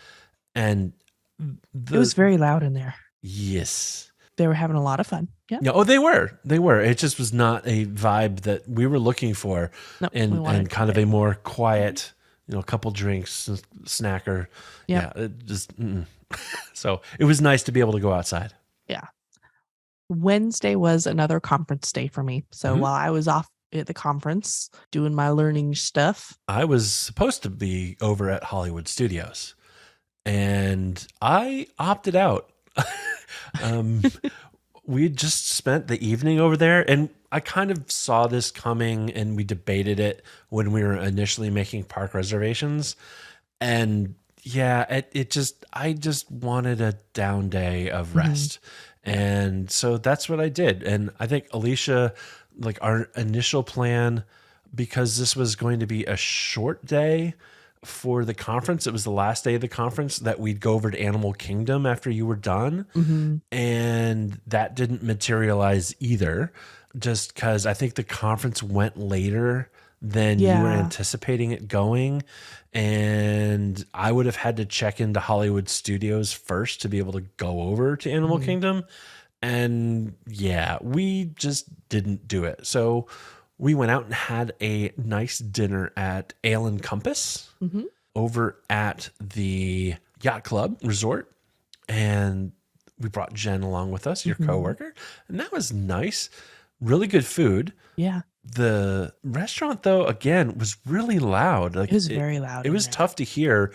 and It was very loud in there. yes. They were having a lot of fun. Yeah. Yeah. Oh, they were. They were. It just was not a vibe that we were looking for, Nope, we wanted and kind of a more quiet, a couple drinks, snacker. Yep. Yeah. It just so it was nice to be able to go outside. Yeah. Wednesday was another conference day for me. So while I was off at the conference doing my learning stuff, I was supposed to be over at Hollywood Studios, and I opted out. We had just spent the evening over there, and I kind of saw this coming, and we debated it when we were initially making park reservations. And yeah, I just wanted a down day of rest. And so that's what I did. And I think Alicia, like our initial plan, because this was going to be a short day for the conference, it was the last day of the conference, that we'd go over to Animal Kingdom after you were done. And that didn't materialize either, just because I think the conference went later than you were anticipating it going. And I would have had to check into Hollywood Studios first to be able to go over to Animal Kingdom. And yeah, we just didn't do it. So we went out and had a nice dinner at Ale and Compass over at the Yacht Club Resort. And we brought Jen along with us, your coworker. And that was nice. Really good food. Yeah. The restaurant, though, again, was really loud. Like, It was very loud It in was there. tough to hear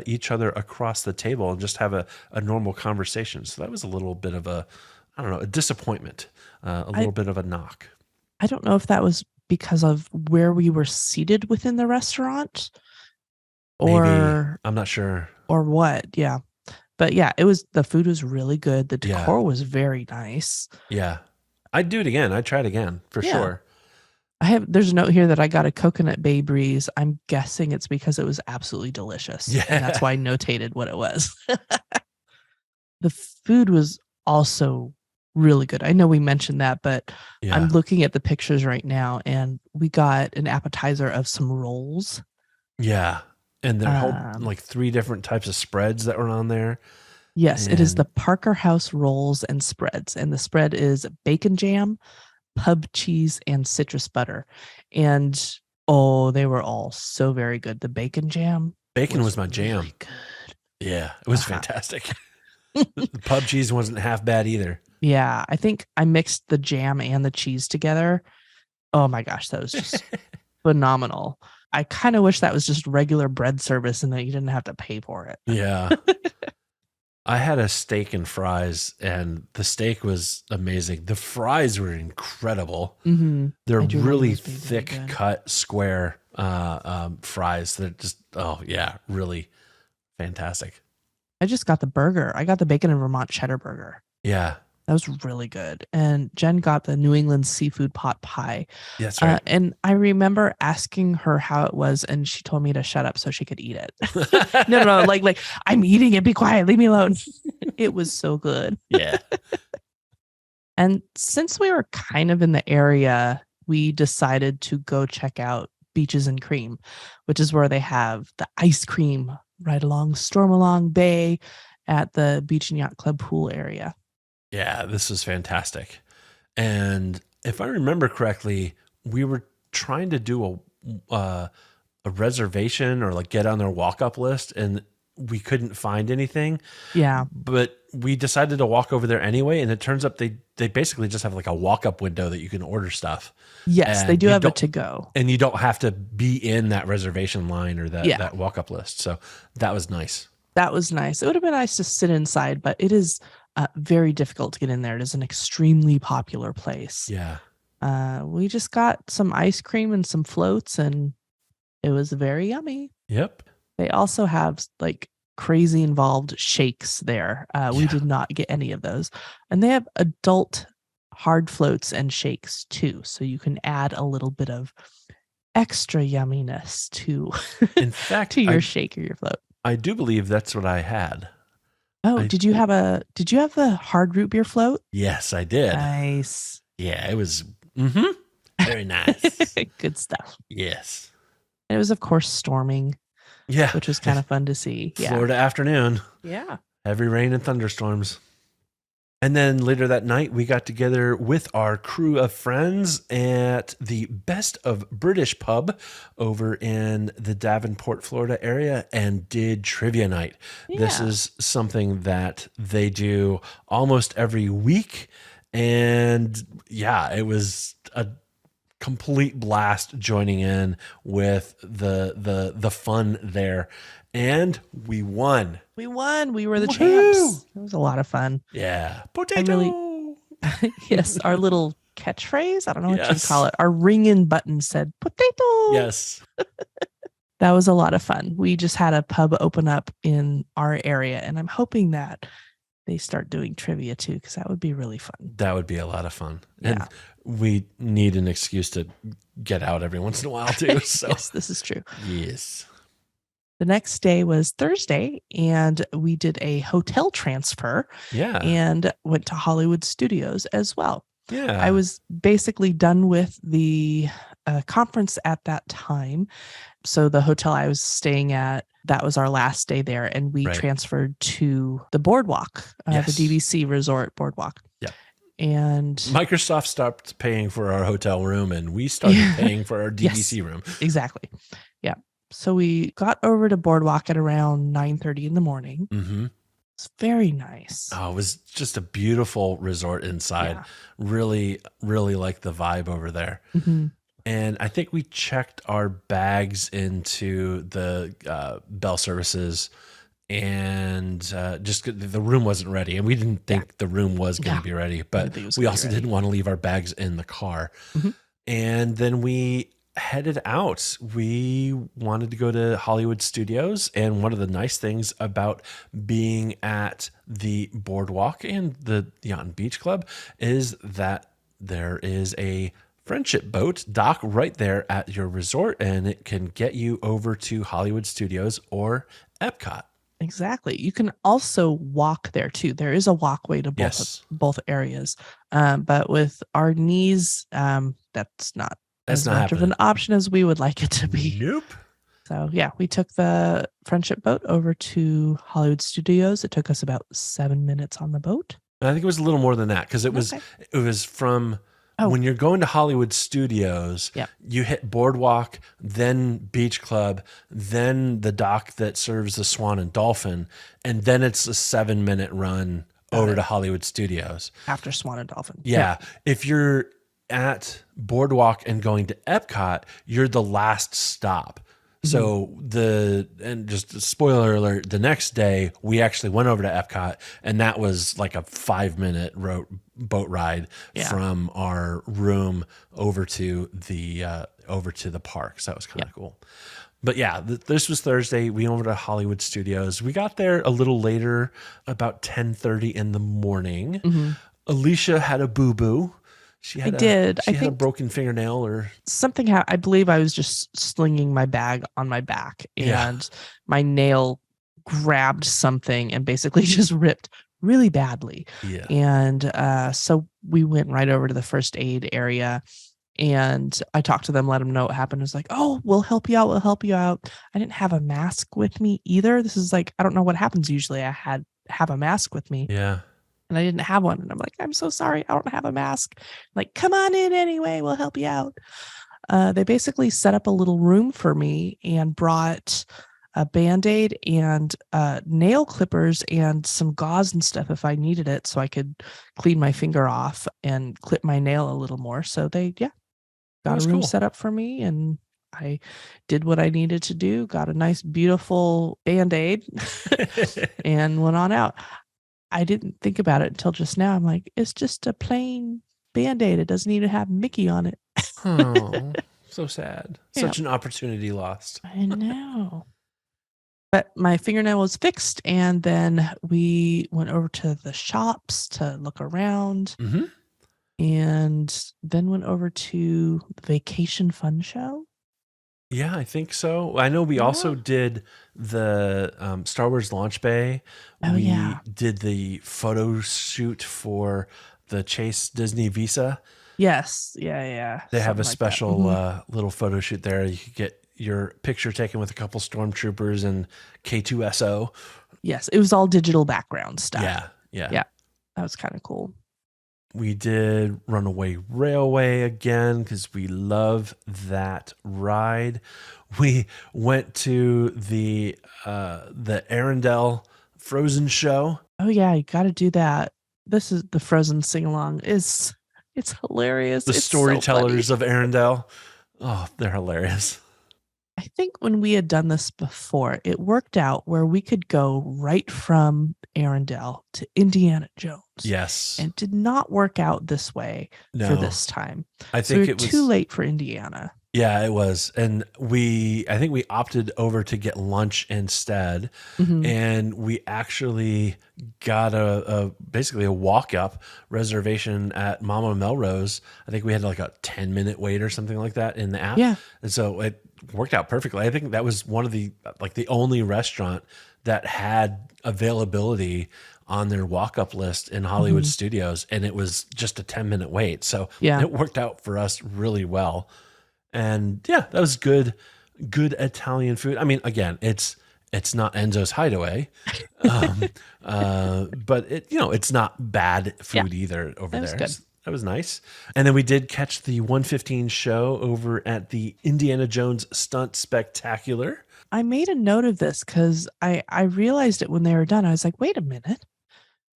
each other across the table and just have a normal conversation. So that was a little bit of a disappointment, a little bit of a knock. I don't know if that was because of where we were seated within the restaurant or Maybe. I'm not sure. or what. Yeah. But yeah, the food was really good. The decor was very nice. Yeah. I'd do it again. I'd try it again for sure. There's a note here that I got a coconut Bay Breeze. I'm guessing it's because it was absolutely delicious. Yeah. And that's why I notated what it was. The food was also really good. I know we mentioned that, but I'm looking at the pictures right now, and we got an appetizer of some rolls. Yeah. And their whole like 3 different types of spreads that were on there. Yes, it is the Parker House rolls and spreads. And the spread is bacon jam, pub cheese, and citrus butter. And they were all so very good. The bacon jam. Bacon was my jam. Really good. Yeah, it was fantastic. The pub cheese wasn't half bad either. Yeah, I think I mixed the jam and the cheese together. Oh my gosh, that was just phenomenal. I kind of wish that was just regular bread service and that you didn't have to pay for it. Yeah. I had a steak and fries, and the steak was amazing. The fries were incredible. They're really thick cut square fries. They're just, really fantastic. I just got the burger. I got the bacon and Vermont cheddar burger. Yeah. That was really good. And Jen got the New England seafood pot pie. That's right. And I remember asking her how it was, and she told me to shut up so she could eat it. No, like I'm eating it. Be quiet. Leave me alone. It was so good. Yeah. And since we were kind of in the area, we decided to go check out Beaches and Cream, which is where they have the ice cream right along Stormalong Bay at the Beach and Yacht Club pool area. Yeah, this was fantastic. And if I remember correctly, we were trying to do a reservation or like get on their walk-up list, and we couldn't find anything. Yeah. But we decided to walk over there anyway, and it turns up they basically just have like a walk-up window that you can order stuff. Yes, And they do you have don't- it to go. And you don't have to be in that reservation line or that walk-up list. So that was nice. That was nice. It would have been nice to sit inside, but it is very difficult to get in there. It is an extremely popular place. Yeah. We just got some ice cream and some floats, and it was very yummy. Yep. They also have like crazy involved shakes there. We did not get any of those. And they have adult hard floats and shakes too. So you can add a little bit of extra yumminess to In fact, to your shake or your float. I do believe that's what I had. Oh, did you have the hard root beer float? Yes, I did. Nice. Yeah, it was very nice. Good stuff. Yes. And it was, of course, storming. Yeah. Which was kind of fun to see. Yeah. Florida afternoon. Yeah. Heavy rain and thunderstorms. And then later that night, we got together with our crew of friends at the Best of British pub over in the Davenport, Florida area and did trivia night. Yeah. This is something that they do almost every week. And yeah, it was a complete blast joining in with the fun there. And we won. We won. We were the champs. It was a lot of fun. Yeah. Potato. Yes. Our little catchphrase. I don't know what you'd call it. Our ring-in button said potato. Yes. That was a lot of fun. We just had a pub open up in our area, and I'm hoping that they start doing trivia too, because that would be really fun. That would be a lot of fun. Yeah. And we need an excuse to get out every once in a while too. So yes, this is true. Yes. The next day was Thursday, and we did a hotel transfer. Yeah. And went to Hollywood Studios as well. Yeah. I was basically done with the conference at that time. So the hotel I was staying at, that was our last day there. And we transferred to the boardwalk, the DVC Resort Boardwalk. Yeah. And Microsoft stopped paying for our hotel room, and we started paying for our DVC room. Exactly. Yeah. So we got over to Boardwalk at around 9:30 in the morning. Mm-hmm. It's very nice. Oh, it was just a beautiful resort inside. Yeah. Really, really like the vibe over there. Mm-hmm. And I think we checked our bags into the bell services, and just the room wasn't ready. And we didn't think the room was going to be ready, but we also didn't want to leave our bags in the car. Mm-hmm. And then we headed out. We wanted to go to Hollywood Studios, and one of the nice things about being at the boardwalk and the Yacht and Beach Club is that there is a friendship boat dock right there at your resort, and it can get you over to Hollywood Studios or Epcot. Exactly. You can also walk there too. There is a walkway to both areas, but with our knees, that's not as much of an option as we would like it to be. Nope. So yeah, we took the friendship boat over to Hollywood Studios. It took us about 7 minutes on the boat. I think it was a little more than that, because it was from when you're going to Hollywood Studios, you hit Boardwalk, then Beach Club, then the dock that serves the Swan and Dolphin, and then it's a 7-minute run over to Hollywood Studios. After Swan and Dolphin. Yeah. If you're at Boardwalk and going to Epcot, you're the last stop. So and just a spoiler alert, the next day we actually went over to Epcot, and that was like a 5-minute boat ride from our room over to the park. So that was kind of cool. But yeah, this was Thursday. We went over to Hollywood Studios. We got there a little later, about 10:30 in the morning. Mm-hmm. Alicia had a boo-boo. She had a broken fingernail or something. I believe I was just slinging my bag on my back, and my nail grabbed something and basically just ripped really badly. Yeah. And so we went right over to the first aid area, and I talked to them, let them know what happened. It was like, oh, we'll help you out. We'll help you out. I didn't have a mask with me either. This is like, I don't know what happens. Usually I have a mask with me. Yeah. And I didn't have one. And I'm like, I'm so sorry. I don't have a mask. Like, come on in anyway. We'll help you out. They basically set up a little room for me and brought a Band-Aid and nail clippers and some gauze and stuff if I needed it, so I could clean my finger off and clip my nail a little more. So they, got a room set up for me, and I did what I needed to do, got a nice, beautiful Band-Aid and went on out. I didn't think about it until just now. I'm like, it's just a plain Band-Aid. It doesn't even have Mickey on it. Oh, so sad. Such an opportunity lost. I know. But my fingernail was fixed, and then we went over to the shops to look around. Mm-hmm. and then went over to the Vacation Fun Show. Yeah, I think so. I know we also did the Star Wars launch bay. Oh, We yeah. did the photo shoot for the Chase Disney Visa. Yes. Yeah. They have a Something like that. special Mhm. little photo shoot there. You could get your picture taken with a couple stormtroopers and K2SO. Yes, it was all digital background stuff. Yeah. Yeah, that was kind of cool. We did Runaway Railway again because we love that ride. We went to the Arendelle Frozen show. Oh yeah, you got to do that. This is the Frozen sing along. It's hilarious. The It's so storytellers funny. of Arendelle. Oh, they're hilarious. I think when we had done this before, it worked out where we could go right from Arendelle to Indiana Jones. Yes. And it did not work out this way for No. this time. I So think we it were was too late for Indiana. Yeah, it was. And I think we opted over to get lunch instead. Mhm. And we actually got basically a walk-up reservation at Mama Melrose. I think we had like a 10-minute wait or something like that in the app. Yeah. And so it worked out perfectly. I think that was one of the only restaurant that had availability on their walk-up list in Hollywood Studios, and it was just a 10-minute wait. So Yeah. it worked out for us really well. And yeah, that was good Italian food. I mean, again, it's not Enzo's Hideaway, but it's not bad food either over That was there. good. That was nice. And then we did catch the 1:15 show over at the Indiana Jones Stunt Spectacular. I made a note of this because I realized it when they were done. I was like, wait a minute.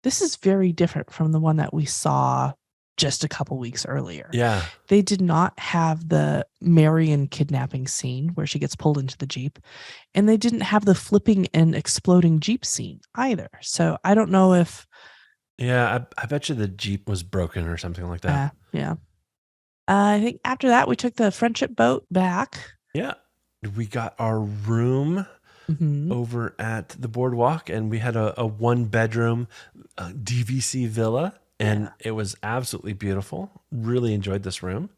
This is very different from the one that we saw just a couple weeks earlier. Yeah. They did not have the Marion kidnapping scene where she gets pulled into the Jeep, and they didn't have the flipping and exploding Jeep scene either. So I don't know if Yeah, I bet you the Jeep was broken or something like that. yeah. I think after that we took the friendship boat back. Yeah. We got our room Mhm. over at the boardwalk, and we had a 1-bedroom DVC villa, and it was absolutely beautiful. Really enjoyed this room.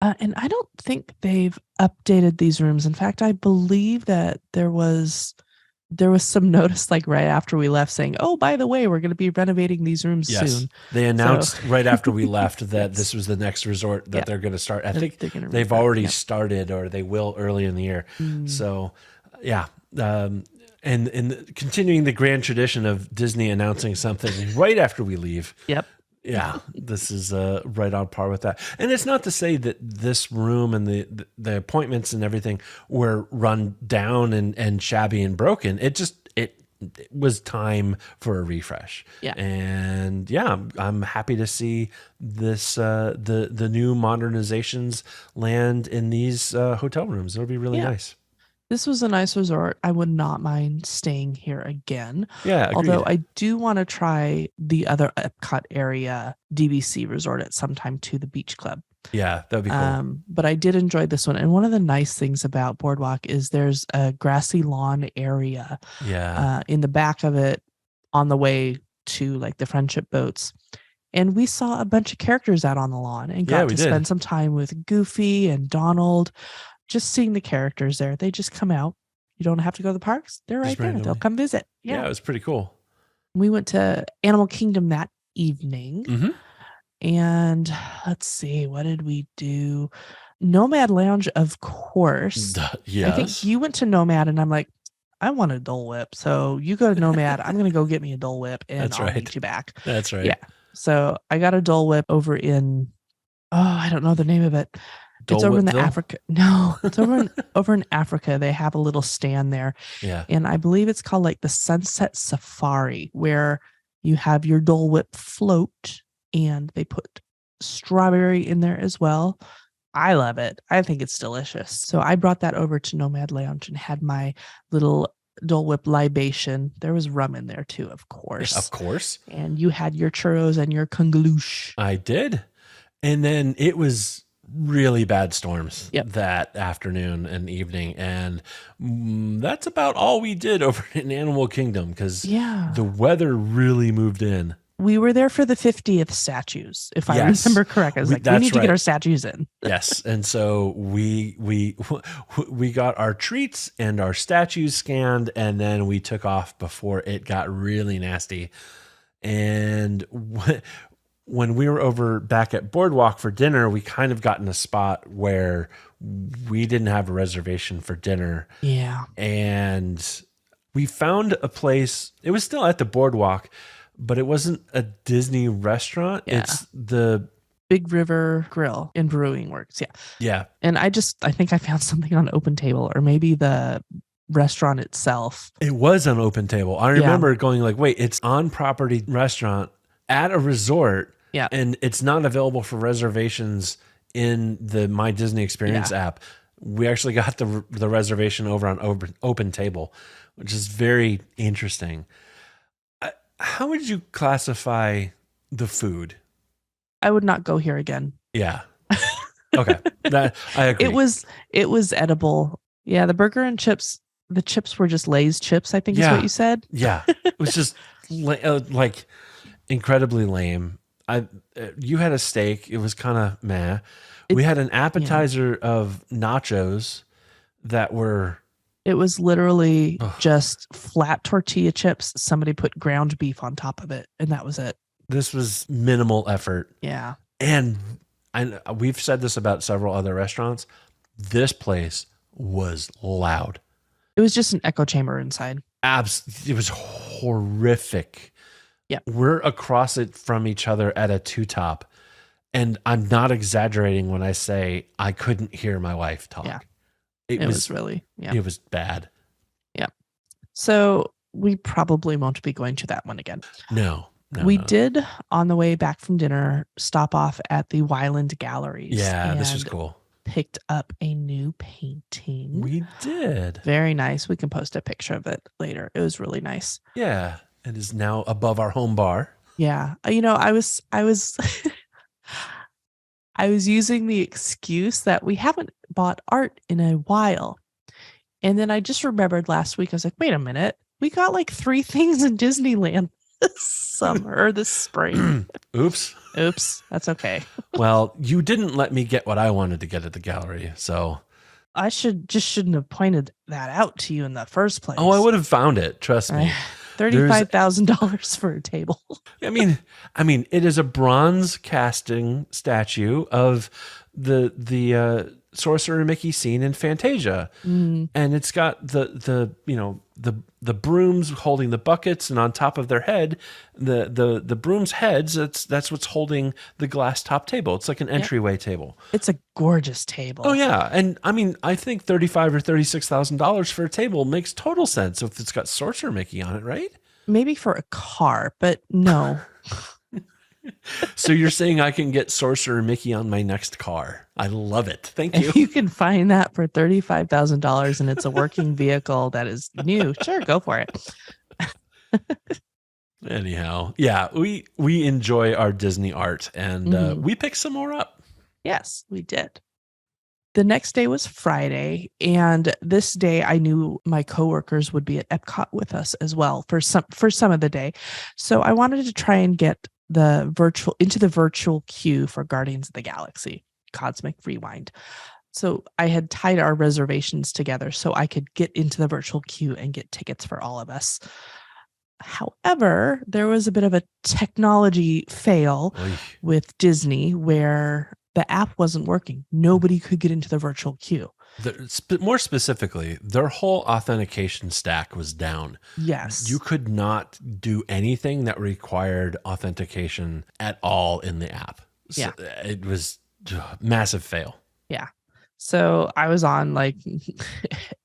And I don't think they've updated these rooms. In fact, I believe that there was some notice like right after we left saying, "Oh, by the way, we're going to be renovating these rooms soon." They announced right after we left that this was the next resort that they're going to start. I think they're gonna they've revamp, already yep. started, or they will early in the year. So, yeah. And continuing the grand tradition of Disney announcing something right after we leave. Yep. Yeah, this is right on par with that. And it's not to say that this room and the appointments and everything were run down and shabby and broken. It was time for a refresh. Yeah. And yeah, I'm happy to see this the new modernizations land in these hotel rooms. It'll be really nice. This was a nice resort. I would not mind staying here again. Yeah, agreed. Although I do want to try the other Epcot area DVC resort at some time to the beach club. Yeah, that'd be cool. But I did enjoy this one. And one of the nice things about Boardwalk is there's a grassy lawn area in the back of it on the way to like the friendship boats. And we saw a bunch of characters out on the lawn and got to spend some time with Goofy and Donald. Just seeing the characters there. They just come out. You don't have to go to the parks. They're right there. They'll come visit. Yeah, it was pretty cool. We went to Animal Kingdom that evening. And let's see, what did we do? Nomad Lounge, of course. Yes. I think you went to Nomad, and I'm like, I want a Dole Whip. So you go to Nomad. I'm going to go get me a Dole Whip, and I'll meet you back. That's right. Yeah. So I got a Dole Whip over in, I don't know the name of it. It's over in the Africa. No, it's over in Africa. They have a little stand there. Yeah. And I believe it's called like the Sunset Safari, where you have your Dole Whip float and they put strawberry in there as well. I love it. I think it's delicious. So I brought that over to Nomad Lounge and had my little Dole Whip libation. There was rum in there too, of course. Of course. And you had your churros and your kungaloosh. I did. And then it was really bad storms that afternoon and evening, and that's about all we did over in Animal Kingdom because the weather really moved in. We were there for the 50th statues, if I Yes. remember correct. I was like, we That's need to right. get our statues in. Yes, and so we got our treats and our statues scanned, and then we took off before it got really nasty. And when we were over back at Boardwalk for dinner, we kind of got in a spot where we didn't have a reservation for dinner. Yeah. And we found a place. It was still at the Boardwalk, but it wasn't a Disney restaurant. Yeah. It's the Big River Grill and Brewing Works. Yeah. Yeah. And I think I found something on Open Table, or maybe the restaurant itself. It was an Open Table. I remember going like, wait, it's on property restaurant at a resort. Yeah. And it's not available for reservations in the My Disney Experience app. We actually got the reservation over on Open Table, which is very interesting. How would you classify the food? I would not go here again. Yeah. Okay. That I agree. It was edible. Yeah, the burger and chips, the chips were just Lay's chips, I think is what you said. Yeah. It was just like incredibly lame. You had a steak. It was kind of meh. We had an appetizer of nachos that were... It was literally just flat tortilla chips. Somebody put ground beef on top of it, and that was it. This was minimal effort. Yeah. And we've said this about several other restaurants. This place was loud. It was just an echo chamber inside. It was horrific. Yeah. We're across it from each other at a two-top. And I'm not exaggerating when I say I couldn't hear my wife talk. Yeah. It was really, It was bad. Yeah. So we probably won't be going to that one again. No. We did, on the way back from dinner, stop off at the Wyland Galleries. Yeah, this was cool. Picked up a new painting. We did. Very nice. We can post a picture of it later. It was really nice. Yeah. It is now above our home bar. Yeah. I was I was using the excuse that we haven't bought art in a while. And then I just remembered last week, I was like, wait a minute. We got like 3 things in Disneyland this summer or this spring. Oops. That's okay. Well, you didn't let me get what I wanted to get at the gallery. So I shouldn't have pointed that out to you in the first place. I would have found it. Trust me. $35,000 for a table. I mean, it is a bronze casting statue of the Sorcerer Mickey scene in Fantasia, and it's got the brooms holding the buckets, and on top of their head, the brooms' heads. That's what's holding the glass top table. It's like an entryway table. It's a gorgeous table. Oh yeah, and I mean, I think $35,000 or $36,000 for a table makes total sense if it's got Sorcerer Mickey on it, right? Maybe for a car, but no. So you're saying I can get Sorcerer Mickey on my next car? I love it. Thank you. If you can find that for $35,000 and it's a working vehicle that is new, sure, go for it. Anyhow, yeah, we enjoy our Disney art, and we picked some more up. Yes, we did. The next day was Friday, and this day I knew my coworkers would be at Epcot with us as well for some of the day. So I wanted to try and get the virtual queue for Guardians of the Galaxy Cosmic Rewind. So I had tied our reservations together so I could get into the virtual queue and get tickets for all of us. However, there was a bit of a technology fail with Disney where the app wasn't working. Nobody could get into the virtual queue. More specifically, their whole authentication stack was down. Yes. You could not do anything that required authentication at all in the app. So Yeah. It was massive fail. Yeah. So I was on like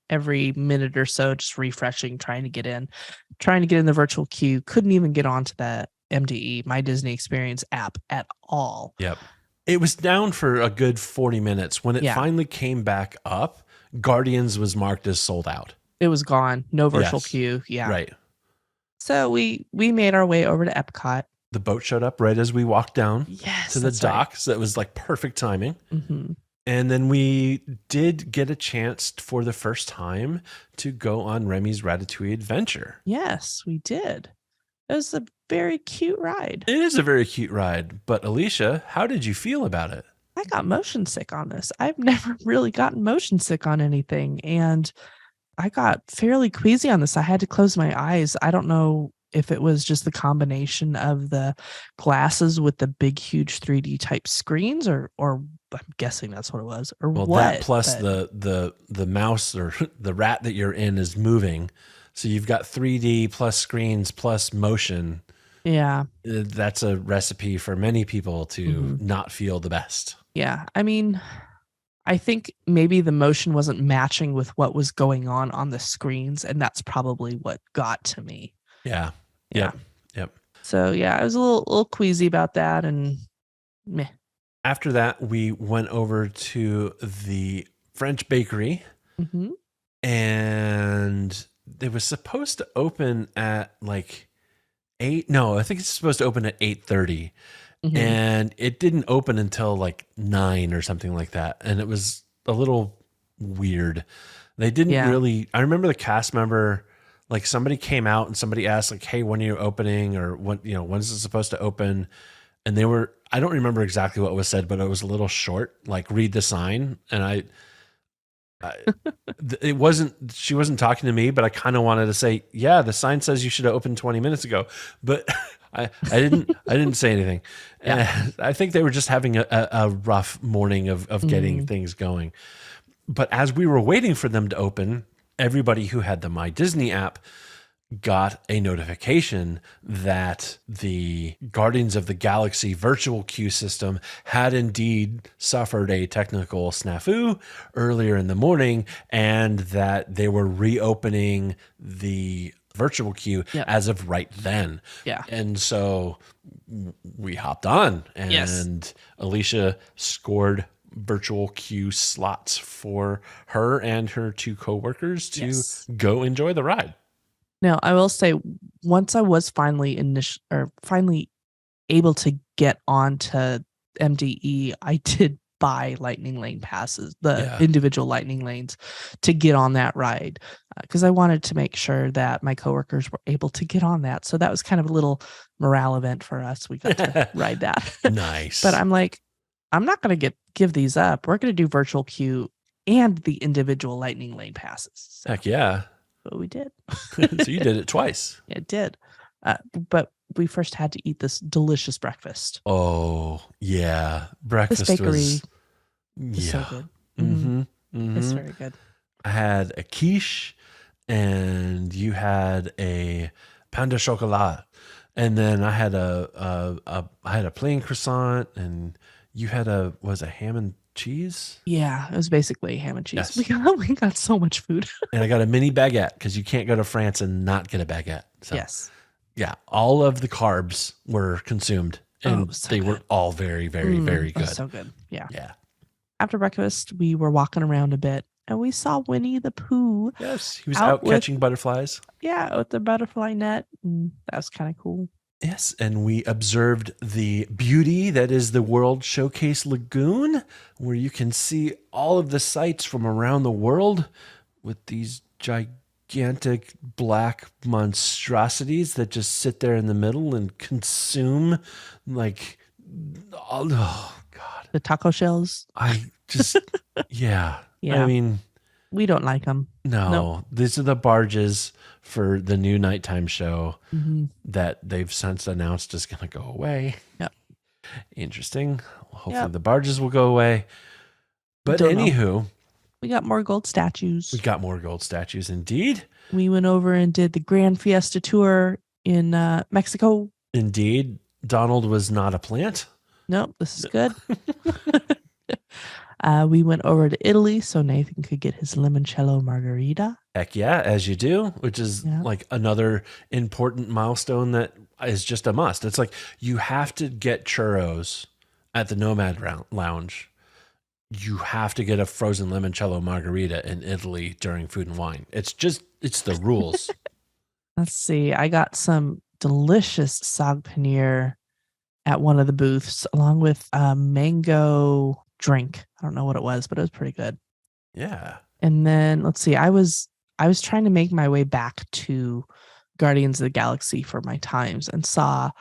every minute or so, just refreshing, trying to get in the virtual queue. Couldn't even get onto the MDE, My Disney Experience app at all. Yep. It was down for a good 40 minutes. When it finally came back up, Guardians was marked as sold out. It was gone. No virtual queue. Yeah. Right. So we made our way over to Epcot. The boat showed up right as we walked down to the dock. Right. So that was like perfect timing. Mm-hmm. And then we did get a chance for the first time to go on Remy's Ratatouille adventure. Yes, we did. It was a very cute ride. It is a very cute ride. But Alicia, how did you feel about it? I got motion sick on this. I've never really gotten motion sick on anything, and I got fairly queasy on this. I had to close my eyes. I don't know if it was just the combination of the glasses with the big, huge 3D type screens, or I'm guessing that's what it was, or Well, what. that plus the mouse or the rat that you're in is moving. So you've got 3D plus screens plus motion. Yeah. That's a recipe for many people to not feel the best. Yeah. I mean, I think maybe the motion wasn't matching with what was going on the screens, and that's probably what got to me. Yeah. Yeah. Yep. So yeah, I was a little queasy about that, and meh. After that, we went over to the French bakery, Mm-hmm. and it was supposed to open at like 8. No, I think it's supposed to open at 8:30. Mm-hmm. And it didn't open until like 9 or something like that. And it was a little weird. They didn't really, I remember the cast member, like somebody came out and somebody asked like, hey, when are you opening? Or when, when is it supposed to open? And they were, I don't remember exactly what was said, but it was a little short, like read the sign. And it wasn't, she wasn't talking to me, but I kind of wanted to say, yeah, the sign says you should have opened 20 minutes ago, but I didn't say anything. Yeah. I think they were just having a rough morning of getting things going. But as we were waiting for them to open, everybody who had the My Disney app got a notification that the Guardians of the Galaxy virtual queue system had indeed suffered a technical snafu earlier in the morning, and that they were reopening the virtual queue as of right then. Yeah. And so we hopped on, and Alicia scored virtual queue slots for her and her 2 coworkers to go enjoy the ride. Now, I will say, once I was finally able to get onto MDE, I did buy lightning lane passes, the individual lightning lanes, to get on that ride, because I wanted to make sure that my coworkers were able to get on that. So that was kind of a little morale event for us. We got to ride that. Nice. But I'm like, I'm not going to give these up. We're going to do virtual queue and the individual lightning lane passes. So, heck yeah. but we did. So you did it twice. It did. But we first had to eat this delicious breakfast. Oh, yeah. Breakfast This bakery was so good. It's very good. I had a quiche, and you had a pain de chocolat, and then I had I had a plain croissant, and you had a ham and cheese. Yeah, it was basically ham and cheese. Yes. We got so much food. And I got a mini baguette, because you can't go to France and not get a baguette. So, yes. yeah, all of the carbs were consumed, and they were all very, very, very good. So good. Yeah. Yeah. After breakfast, we were walking around a bit, and we saw Winnie the Pooh. Yes, he was out catching butterflies. Yeah, with the butterfly net. And that was kind of cool. Yes, and we observed the beauty that is the World Showcase Lagoon, where you can see all of the sights from around the world with these gigantic black monstrosities that just sit there in the middle and consume like, oh God. The taco shells. I just, yeah. Yeah. I mean, we don't like them. no, Nope. These are the barges for the new nighttime show that they've since announced is going to go away. Yep. Interesting. Hopefully the barges will go away. But Don't know. anywho, We got more gold statues. we got more gold statues indeed. We went over and did the Grand Fiesta tour in Mexico. Indeed. Donald was not a plant. Nope, this is good. We went over to Italy so Nathan could get his limoncello margarita. Heck yeah, as you do, which is like another important milestone that is just a must. It's like you have to get churros at the Nomad Lounge. You have to get a frozen limoncello margarita in Italy during Food and Wine. It's the rules. Let's see. I got some delicious sag paneer at one of the booths, along with a mango drink. I don't know what it was, but it was pretty good. Yeah. And then let's see. I was trying to make my way back to Guardians of the Galaxy for my times and saw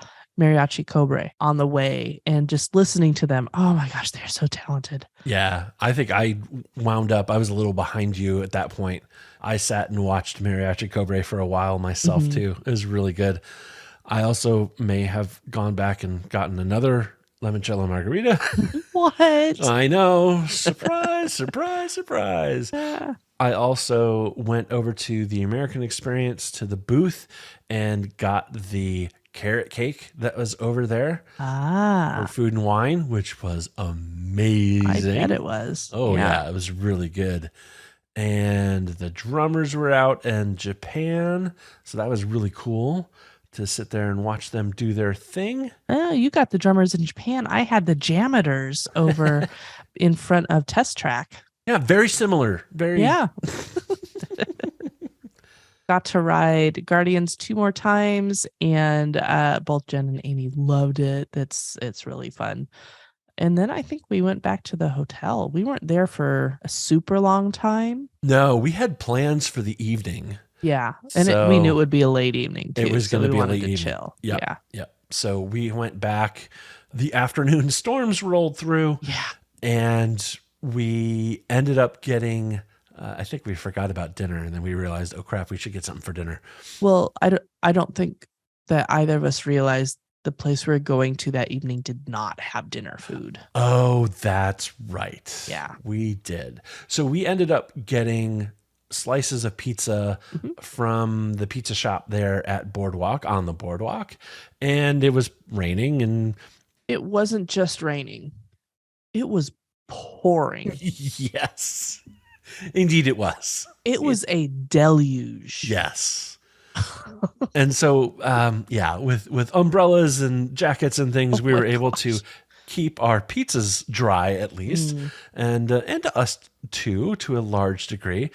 Mariachi Cobre on the way and just listening to them. Oh my gosh, they're so talented. Yeah, I think I wound up, I was a little behind you at that point. I sat and watched Mariachi Cobre for a while myself too. It was really good. I also may have gone back and gotten another limoncello margarita. What? I know. Surprise, surprise, surprise. Yeah. I also went over to the American Experience to the booth and got the carrot cake that was over there for Food and Wine, which was amazing. I bet it was. Oh, yeah, it was really good. And the drummers were out in Japan, so that was really cool to sit there and watch them do their thing. Oh, you got the drummers in Japan. I had the jammers over in front of Test Track. Yeah, very similar. Yeah. Got to ride Guardians 2 more times, and both Jen and Amy loved it. It's really fun. And then I think we went back to the hotel. We weren't there for a super long time. No, we had plans for the evening. Yeah, and we knew it would be a late evening too. It was going to be a late to evening. Chill. Yep, yeah. So we went back. The afternoon storms rolled through. Yeah, and we ended up getting. I think we forgot about dinner, and then we realized, oh crap, we should get something for dinner. Well, I don't think that either of us realized the place we were going to that evening did not have dinner food. Oh, that's right. Yeah, we did. So we ended up getting slices of pizza from the pizza shop there at Boardwalk, on the Boardwalk, and it was raining, and it wasn't just raining, it was pouring. Yes, indeed it was. It was a deluge. Yes. And so with umbrellas and jackets and things, we were able to keep our pizzas dry at least, and us too, to a large degree.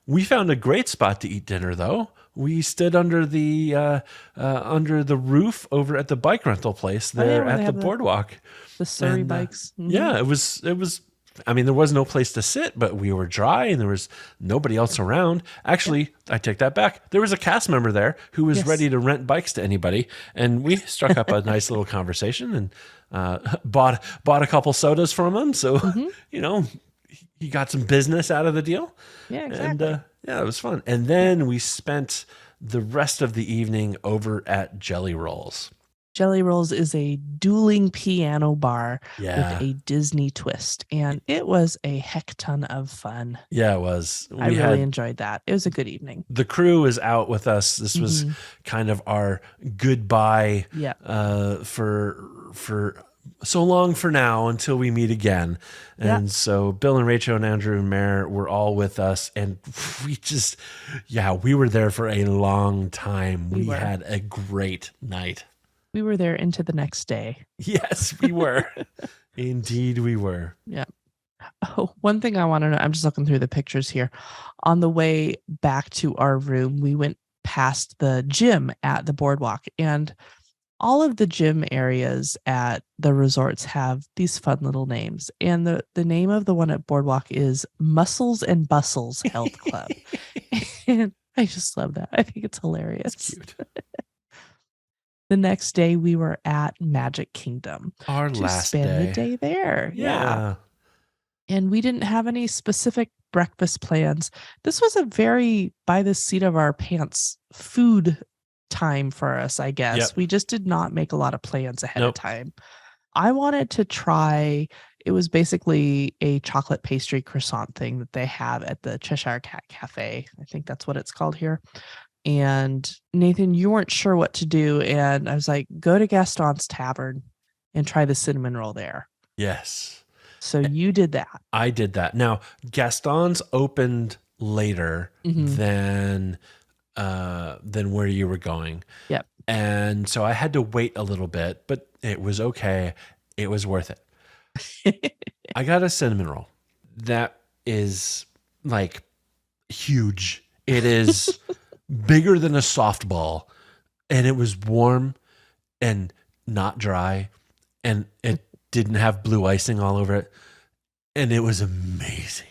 We found a great spot to eat dinner, though. We stood under the roof over at the bike rental place there at the Boardwalk. The Surrey bikes. Yeah, it was. I mean, there was no place to sit, but we were dry and there was nobody else around. Actually, I take that back. There was a cast member there who was ready to rent bikes to anybody, and we struck up a nice little conversation and bought a couple sodas from him. So he got some business out of the deal. Yeah, exactly. And it was fun. And then we spent the rest of the evening over at Jelly Rolls. Jelly Rolls is a dueling piano bar with a Disney twist, and it was a heck ton of fun. Yeah, it was. I really enjoyed that. It was a good evening. The crew is out with us. This was kind of our goodbye for so long for now until we meet again. And so Bill and Rachel and Andrew and Mare were all with us, and we were there for a long time. We had a great night. We were there into the next day. Yes, we were. Indeed, we were. Yeah. Oh, one thing I want to know, I'm just looking through the pictures here. On the way back to our room, we went past the gym at the Boardwalk, and all of the gym areas at the resorts have these fun little names. And the name of the one at Boardwalk is Muscles and Bustles Health Club. And I just love that. I think it's hilarious. It's cute. The next day we were at Magic Kingdom. Our to last spend the day there. Yeah. And we didn't have any specific breakfast plans. This was a very by the seat of our pants food time for us, I guess. Yep. We just did not make a lot of plans ahead of time. I wanted to try, it was basically a chocolate pastry croissant thing that they have at the Cheshire Cat Cafe. I think that's what it's called here. And Nathan, you weren't sure what to do. And I was like, go to Gaston's Tavern and try the cinnamon roll there. Yes. So you did that. I did that. Now, Gaston's opened later than where you were going. Yep. And so I had to wait a little bit, but it was okay. It was worth it. I got a cinnamon roll. That is like huge. It is bigger than a softball, and it was warm and not dry, and it didn't have blue icing all over it, and it was amazing.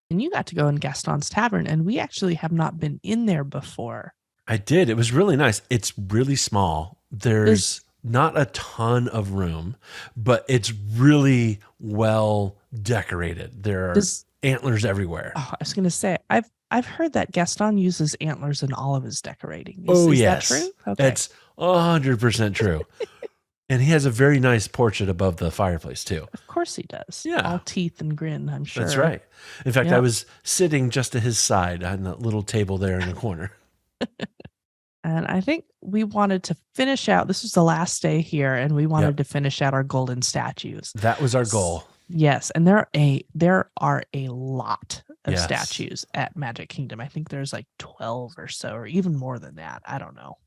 And you got to go in Gaston's Tavern, and we actually have not been in there before. I did. It was really nice. It's really small. There's not a ton of room, but it's really well decorated. There are antlers everywhere. Oh, I was going to say, I've heard that Gaston uses antlers in all of his decorating. Is Yes. that true? Okay. It's 100% true. And he has a very nice portrait above the fireplace too. Of course he does. Yeah. All teeth and grin, I'm sure. That's right. In fact, Yep. I was sitting just to his side on that little table there in the corner. And I think we wanted to finish out. This was the last day here, and we wanted to finish out our golden statues. That was our goal. Yes, and there are a lot of statues at Magic Kingdom. I think there's like 12 or so, or even more than that. I don't know.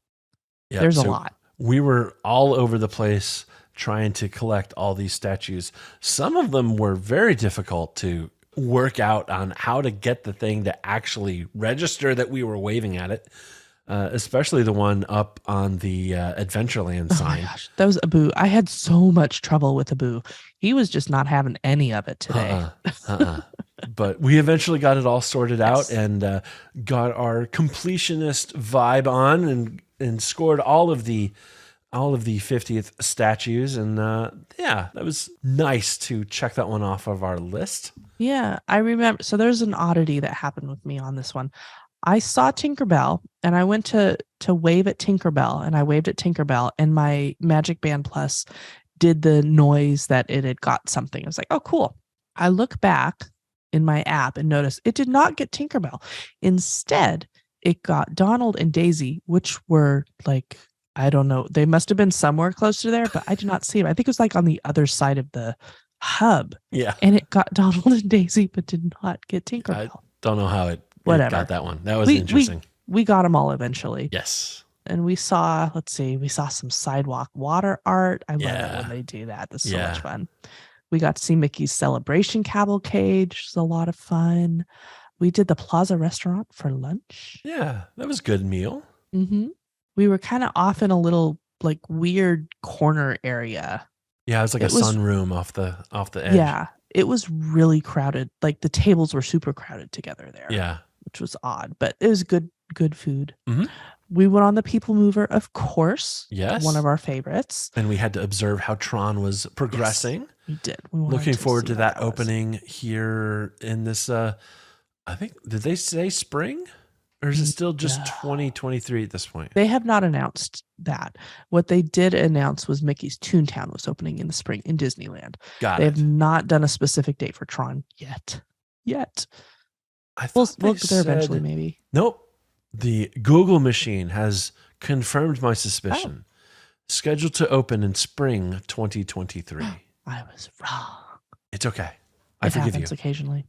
Yep. There's a lot. We were all over the place trying to collect all these statues. Some of them were very difficult to work out on how to get the thing to actually register that we were waving at it. Especially the one up on the Adventureland sign. Oh my gosh, that was Abu. I had so much trouble with Abu. He was just not having any of it today. But we eventually got it all sorted out and got our completionist vibe on and scored all of the 50th statues. And that was nice to check that one off of our list. Yeah, I remember. So there's an oddity that happened with me on this one. I saw Tinkerbell and I went to wave at Tinkerbell and I waved at Tinkerbell and my Magic Band Plus did the noise that it had got something. I was like, oh, cool. I look back in my app and notice it did not get Tinkerbell. Instead, it got Donald and Daisy, which were like, I don't know. They must have been somewhere close to there, but I did not see them. I think it was like on the other side of the hub. Yeah. And it got Donald and Daisy, but did not get Tinkerbell. I don't know how it got that one. That was interesting. We got them all eventually. Yes. And we saw some sidewalk water art. I love it when they do that. That's so much fun. We got to see Mickey's Celebration Cavalcade, which was a lot of fun. We did the Plaza Restaurant for lunch. Yeah, that was a good meal. Mm-hmm. We were kind of off in a little like weird corner area. Yeah, it was like a sunroom off the edge. Yeah, it was really crowded. Like the tables were super crowded together there. Yeah, which was odd, but it was good food. Mm-hmm. We went on the People Mover, of course. Yes. One of our favorites. And we had to observe how Tron was progressing. Yes, we did. Looking forward to that opening here in this, I think, did they say spring? Or is it still just 2023 at this point? They have not announced that. What they did announce was Mickey's Toontown was opening in the spring in Disneyland. They have not done a specific date for Tron yet. We'll get there eventually, maybe. Nope. The Google machine has confirmed my suspicion. Scheduled to open in spring 2023. I was wrong. It's okay. I forgive you. Occasionally.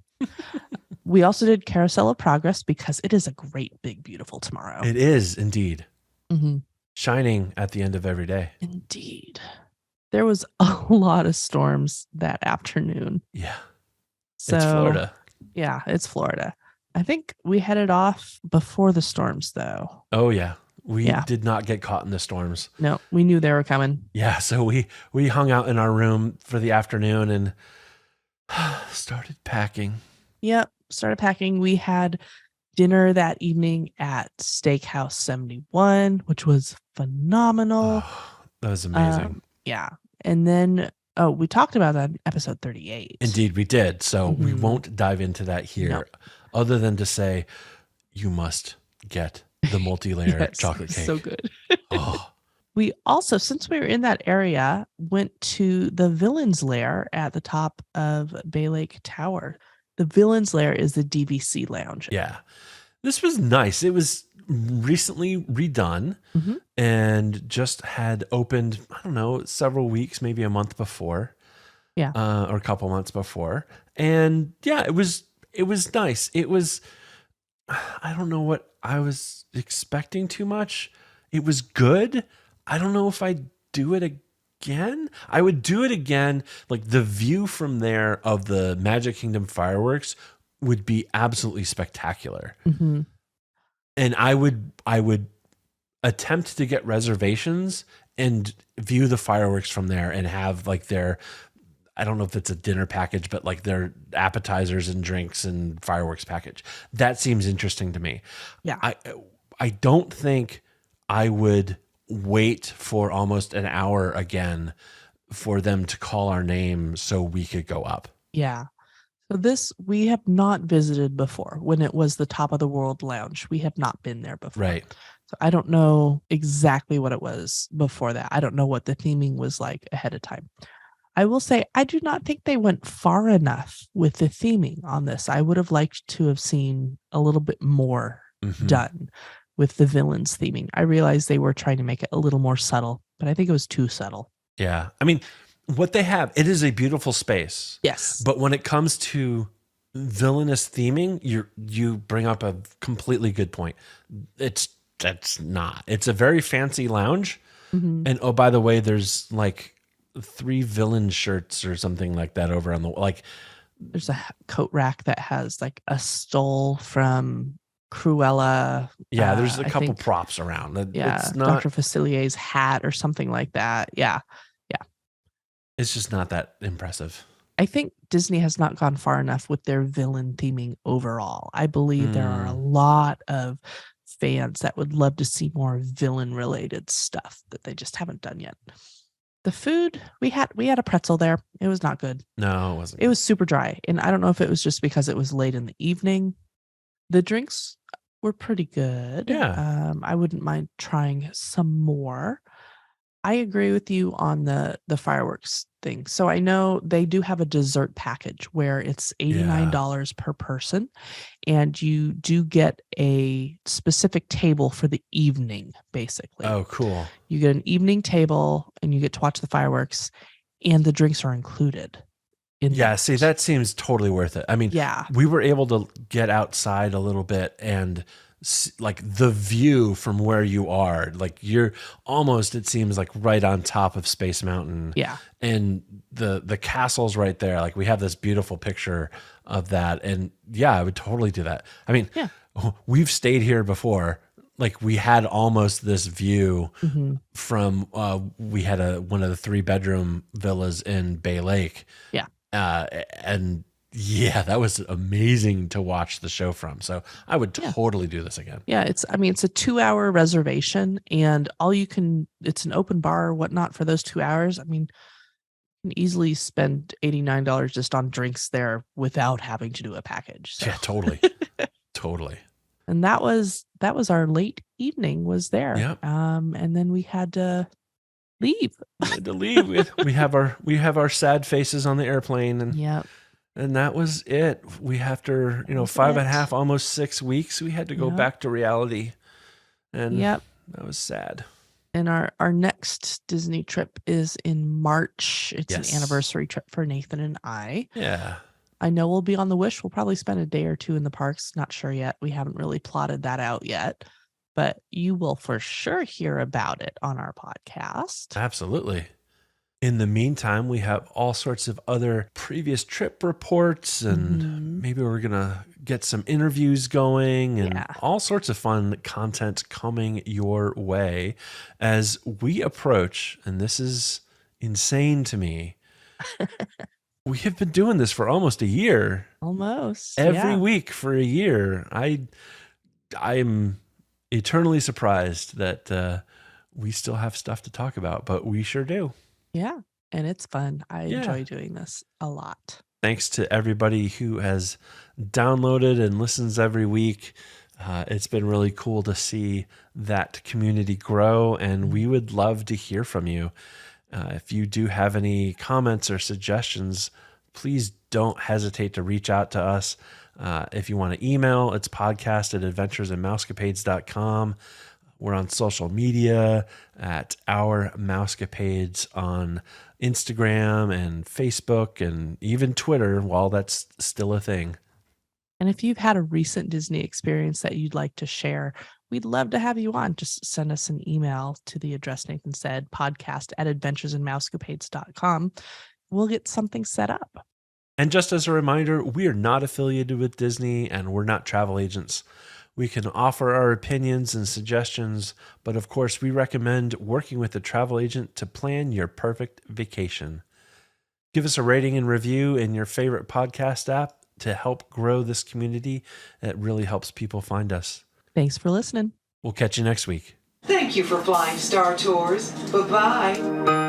We also did Carousel of Progress because it is a great, big, beautiful tomorrow. It is indeed. Mm-hmm. Shining at the end of every day. Indeed. There was a lot of storms that afternoon. Yeah. So, it's Florida. Yeah, it's Florida. I think we headed off before the storms, though. Oh, yeah. We did not get caught in the storms. No, we knew they were coming. Yeah, so we hung out in our room for the afternoon and started packing. Yep, started packing. We had dinner that evening at Steakhouse 71, which was phenomenal. Oh, that was amazing. Yeah. And then, we talked about that in episode 38. Indeed, we did. So we won't dive into that here, other than to say you must get the multi-layer chocolate cake. So good. Oh. We also, since we were in that area, went to the Villain's Lair at the top of Bay Lake Tower. The Villain's Lair is the DVC lounge. Yeah. This was nice. It was recently redone and just had opened, I don't know, several weeks, maybe a month before. Yeah. Or a couple months before. And yeah, it was nice. It was, I don't know what I was expecting too much. It was good. I don't know if I'd do it again. I would do it again. Like the view from there of the Magic Kingdom fireworks would be absolutely spectacular. Mm-hmm. And I would attempt to get reservations and view the fireworks from there and have like their, I don't know if it's a dinner package, but like their appetizers and drinks and fireworks package. That seems interesting to me. Yeah. I don't think I would wait for almost an hour again for them to call our name so we could go up. Yeah. So this we have not visited before. When it was the Top of the World Lounge, we have not been there before. Right. So I don't know exactly what it was before that. I don't know what the theming was like ahead of time. I will say I do not think they went far enough with the theming on this. I would have liked to have seen a little bit more done with the villains theming. I realized they were trying to make it a little more subtle, but I think it was too subtle. Yeah. I mean, what they have, it is a beautiful space. Yes. But when it comes to villainous theming, you bring up a completely good point. That's not. It's a very fancy lounge. And oh, by the way, there's like 3 villain shirts or something like that over on the like. There's a coat rack that has like a stole from Cruella. Yeah, there's a I couple think, props around. Yeah, It's not. Dr. Facilier's hat or something like that. Yeah. It's just not that impressive. I think Disney has not gone far enough with their villain theming overall. I believe there are a lot of fans that would love to see more villain related stuff that they just haven't done yet. The food, we had a pretzel there. It was not good. No, it wasn't. It was super dry. And I don't know if it was just because it was late in the evening. The drinks were pretty good. Yeah. I wouldn't mind trying some more. I agree with you on the fireworks thing. So I know they do have a dessert package where it's $89 per person, and you do get a specific table for the evening, basically. Oh, cool. You get an evening table and you get to watch the fireworks, and the drinks are included. Yeah, see, that seems totally worth it. I mean, Yeah. we were able to get outside a little bit and like the view from where you are, like you're almost, it seems like right on top of Space Mountain. Yeah. And the castle's right there. Like we have this beautiful picture of that. And yeah, I would totally do that. I mean, we've stayed here before. Like we had almost this view from, we had one of the 3-bedroom villas in Bay Lake. Yeah. And yeah, that was amazing to watch the show from. So I would totally do this again. Yeah, it's a 2-hour reservation, and it's an open bar or whatnot for those 2 hours. I mean, you can easily spend $89 just on drinks there without having to do a package. So. Yeah, totally. Totally. And that was our late evening was there. Yep. And then we had to leave. We had to leave. We have our sad faces on the airplane, and Yep. And that was it. We, after 5.5, almost 6 weeks, we had to go back to reality. And that was sad. And our next Disney trip is in March. It's an anniversary trip for Nathan and I. Yeah. I know we'll be on the Wish. We'll probably spend a day or two in the parks. Not sure yet. We haven't really plotted that out yet. But you will for sure hear about it on our podcast. Absolutely. In the meantime, we have all sorts of other previous trip reports, and maybe we're going to get some interviews going and all sorts of fun content coming your way as we approach, and this is insane to me. We have been doing this for almost a year. Almost. Every week for a year. I'm eternally surprised that we still have stuff to talk about, but we sure do. Yeah, and it's fun. I enjoy doing this a lot. Thanks to everybody who has downloaded and listens every week. It's been really cool to see that community grow, and we would love to hear from you. If you do have any comments or suggestions, please don't hesitate to reach out to us. If you want to email, it's podcast@adventuresandmousecapades.com. We're on social media at Our Mousecapades on Instagram and Facebook and even Twitter, while that's still a thing. And if you've had a recent Disney experience that you'd like to share, we'd love to have you on. Just send us an email to the address Nathan said, podcast@adventuresandmousecapades.com. We'll get something set up. And just as a reminder, we are not affiliated with Disney and we're not travel agents. We can offer our opinions and suggestions, but of course, we recommend working with a travel agent to plan your perfect vacation. Give us a rating and review in your favorite podcast app to help grow this community. It really helps people find us. Thanks for listening. We'll catch you next week. Thank you for flying Star Tours. Bye-bye.